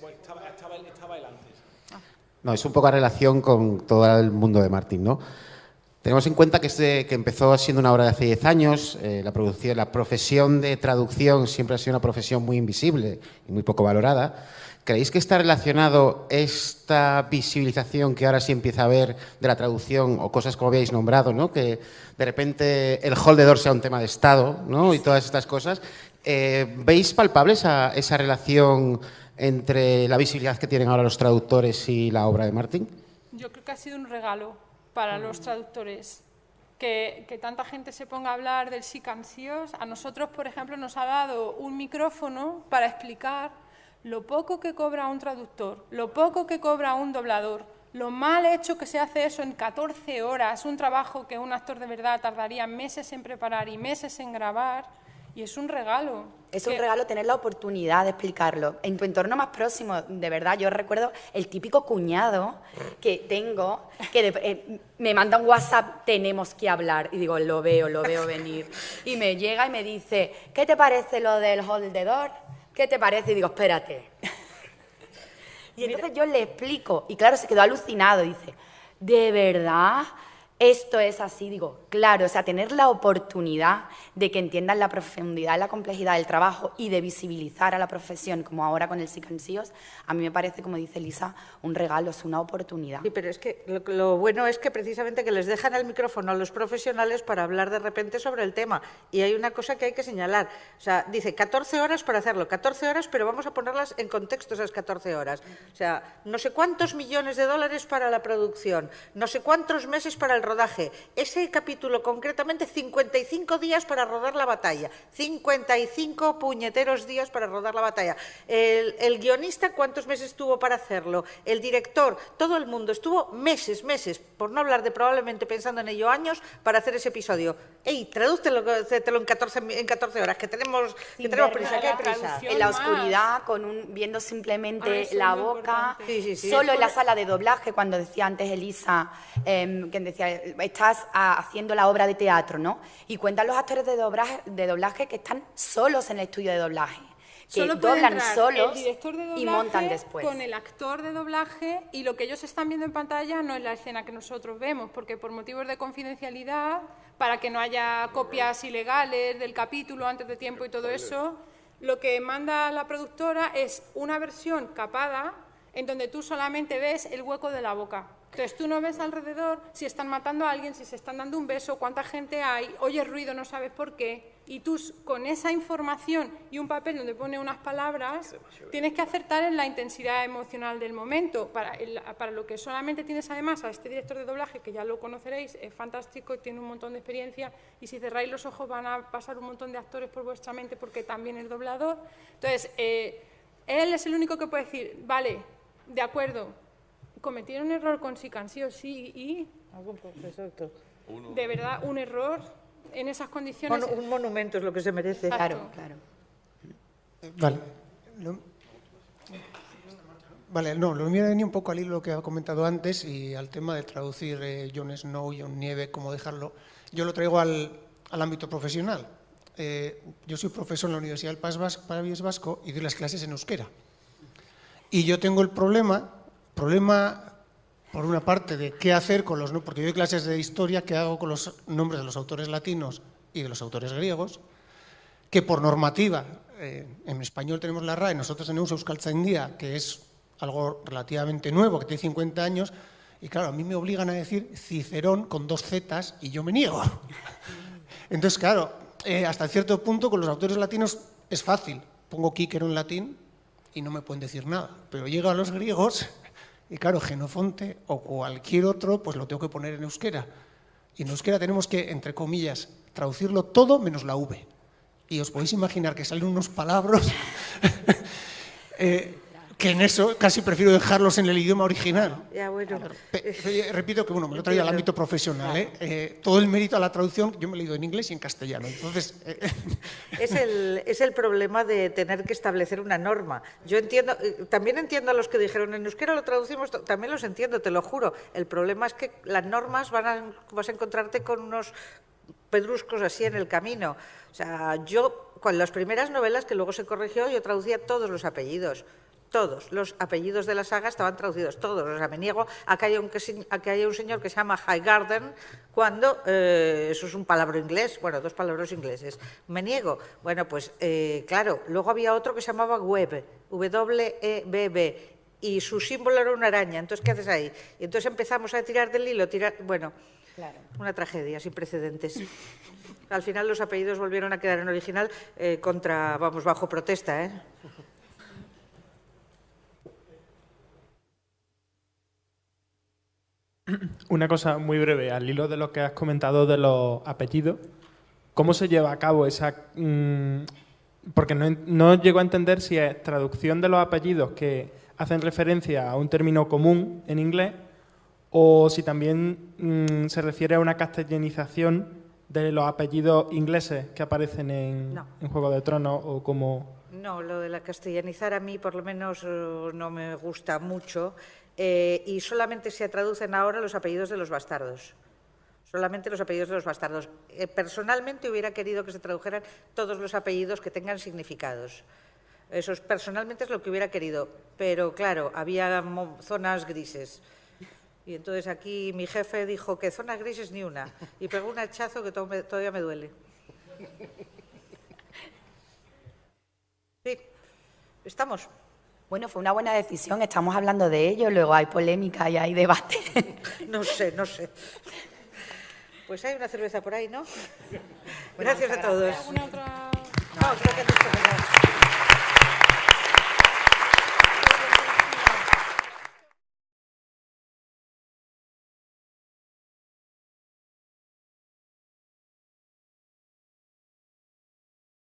bueno, estaba él antes. No, es un poco a relación con todo el mundo de Martin, ¿no? Tenemos en cuenta que empezó siendo una obra de hace 10 años, la profesión de traducción siempre ha sido una profesión muy invisible y muy poco valorada. ¿creéis que está relacionado esta visibilización que ahora sí empieza a haber de la traducción o cosas como habéis nombrado, ¿no? Que de repente el hold the door sea un tema de Estado, ¿no? Y todas estas cosas. ¿Veis palpable esa relación entre la visibilidad que tienen ahora los traductores y la obra de Martin? Yo creo que ha sido un regalo para los traductores. Que tanta gente se ponga a hablar del sí cansíos. A nosotros, por ejemplo, nos ha dado un micrófono para explicar lo poco que cobra un traductor, lo poco que cobra un doblador, lo mal hecho que se hace eso en 14 horas, un trabajo que un actor de verdad tardaría meses en preparar y meses en grabar, y es un regalo. Es un regalo tener la oportunidad de explicarlo. En tu entorno más próximo, de verdad, yo recuerdo el típico cuñado que tengo, que me manda un WhatsApp, tenemos que hablar, y digo, lo veo venir. Y me llega y me dice, ¿qué te parece lo del hold the door? ¿Qué te parece? Y digo, espérate. Y entonces yo le explico, y claro, se quedó alucinado, dice, ¿de verdad esto es así? Digo, claro, o sea, tener la oportunidad de que entiendan la profundidad y la complejidad del trabajo y de visibilizar a la profesión, como ahora con el Sí cansíos, a mí me parece, como dice Lisa, un regalo, es una oportunidad. Sí, pero es que lo bueno es que precisamente que les dejan el micrófono a los profesionales para hablar de repente sobre el tema. Y hay una cosa que hay que señalar. O sea, dice 14 horas para hacerlo, 14 horas, pero vamos a ponerlas en contexto esas 14 horas. O sea, no sé cuántos millones de dólares para la producción, no sé cuántos meses para el rodaje. Ese capítulo concretamente 55 días para rodar la batalla, 55 puñeteros días para rodar la batalla. El guionista, ¿cuántos meses tuvo para hacerlo? El director, todo el mundo estuvo meses, por no hablar de probablemente pensando en ello años, para hacer ese episodio. ¡Ey, tradúcelo en 14 horas, que tenemos prisa, que hay prisa! En la oscuridad, viendo simplemente la boca, solo en la sala de doblaje, cuando decía antes Elisa, que decía, estás haciendo la obra de teatro, ¿no? Y cuentan los actores de doblaje que están solos en el estudio de doblaje, que doblan solos y montan después. Con el actor de doblaje, y lo que ellos están viendo en pantalla no es la escena que nosotros vemos, porque por motivos de confidencialidad, para que no haya copias ilegales del capítulo antes de tiempo y todo eso, lo que manda la productora es una versión capada en donde tú solamente ves el hueco de la boca. Entonces tú no ves alrededor si están matando a alguien, si se están dando un beso, cuánta gente hay, oyes ruido, no sabes por qué, y tú con esa información y un papel donde pone unas palabras, tienes que acertar en la intensidad emocional del momento. Para lo que solamente tienes además a este director de doblaje, que ya lo conoceréis, es fantástico y tiene un montón de experiencia, y si cerráis los ojos van a pasar un montón de actores por vuestra mente porque también es doblador. Entonces, él es el único que puede decir, vale, de acuerdo, cometieron un error con Sí cansíos, sí, y Exacto. De verdad, un error en esas condiciones. Un monumento es lo que se merece. Claro. Vale, no, lo mío venía un poco al hilo que ha comentado antes y al tema de traducir Jon Snow, Jon Nieve, cómo dejarlo. Yo lo traigo al ámbito profesional. Yo soy profesor en la Universidad del País Vasco y doy las clases en euskera. Y yo tengo el problema por una parte de qué hacer con los, porque yo doy clases de historia, qué hago con los nombres de los autores latinos y de los autores griegos, que por normativa, en español tenemos la RAE, nosotros tenemos Euskaltzaindia, que es algo relativamente nuevo, que tiene 50 años, y claro, a mí me obligan a decir Cicerón con 2 zetas y yo me niego. Entonces, claro, hasta cierto punto con los autores latinos es fácil, pongo Quíquero en latín y no me pueden decir nada, pero llego a los griegos. Y claro, Genofonte o cualquier otro, pues lo tengo que poner en euskera. Y en euskera tenemos que, entre comillas, traducirlo todo menos la V. Y os podéis imaginar que salen unos palabras que en eso casi prefiero dejarlos en el idioma original. Ya, bueno. Repito que, bueno, me lo he traído al ámbito profesional. Todo el mérito a la traducción, yo me he leído en inglés y en castellano. Entonces, es el problema de tener que establecer una norma. Yo entiendo, también entiendo a los que dijeron en euskera lo traducimos, también los entiendo, te lo juro. El problema es que las normas vas a encontrarte con unos pedruscos así en el camino. O sea, yo, con las primeras novelas que luego se corrigió, yo traducía todos los apellidos. Todos los apellidos de la saga estaban traducidos, todos. O sea, me niego a que haya un señor que se llama Highgarden cuando eso es un palabra inglés, bueno, 2 palabras ingleses. Me niego. Bueno, pues claro, luego había otro que se llamaba Webb, W-E-B-B, y su símbolo era una araña. Entonces, ¿qué haces ahí? Y entonces empezamos a tirar del hilo, bueno, claro, una tragedia sin precedentes. Al final los apellidos volvieron a quedar en original bajo protesta, ¿eh? Una cosa muy breve, al hilo de lo que has comentado de los apellidos, ¿cómo se lleva a cabo esa...? Porque no llego a entender si es traducción de los apellidos que hacen referencia a un término común en inglés o si también se refiere a una castellanización de los apellidos ingleses que aparecen en Juego de Tronos o como... No, lo de la castellanizar a mí por lo menos no me gusta mucho. Y solamente se traducen ahora los apellidos de los bastardos. Solamente los apellidos de los bastardos. Personalmente hubiera querido que se tradujeran todos los apellidos que tengan significados. Eso personalmente es lo que hubiera querido. Pero claro, había zonas grises. Y entonces aquí mi jefe dijo que zonas grises ni una. Y pegó un hachazo que todavía me duele. Sí, estamos. Bueno, fue una buena decisión, estamos hablando de ello, luego hay polémica y hay debate. No sé. Pues hay una cerveza por ahí, ¿no? Gracias a todos. ¿Alguna otra? No, creo que no.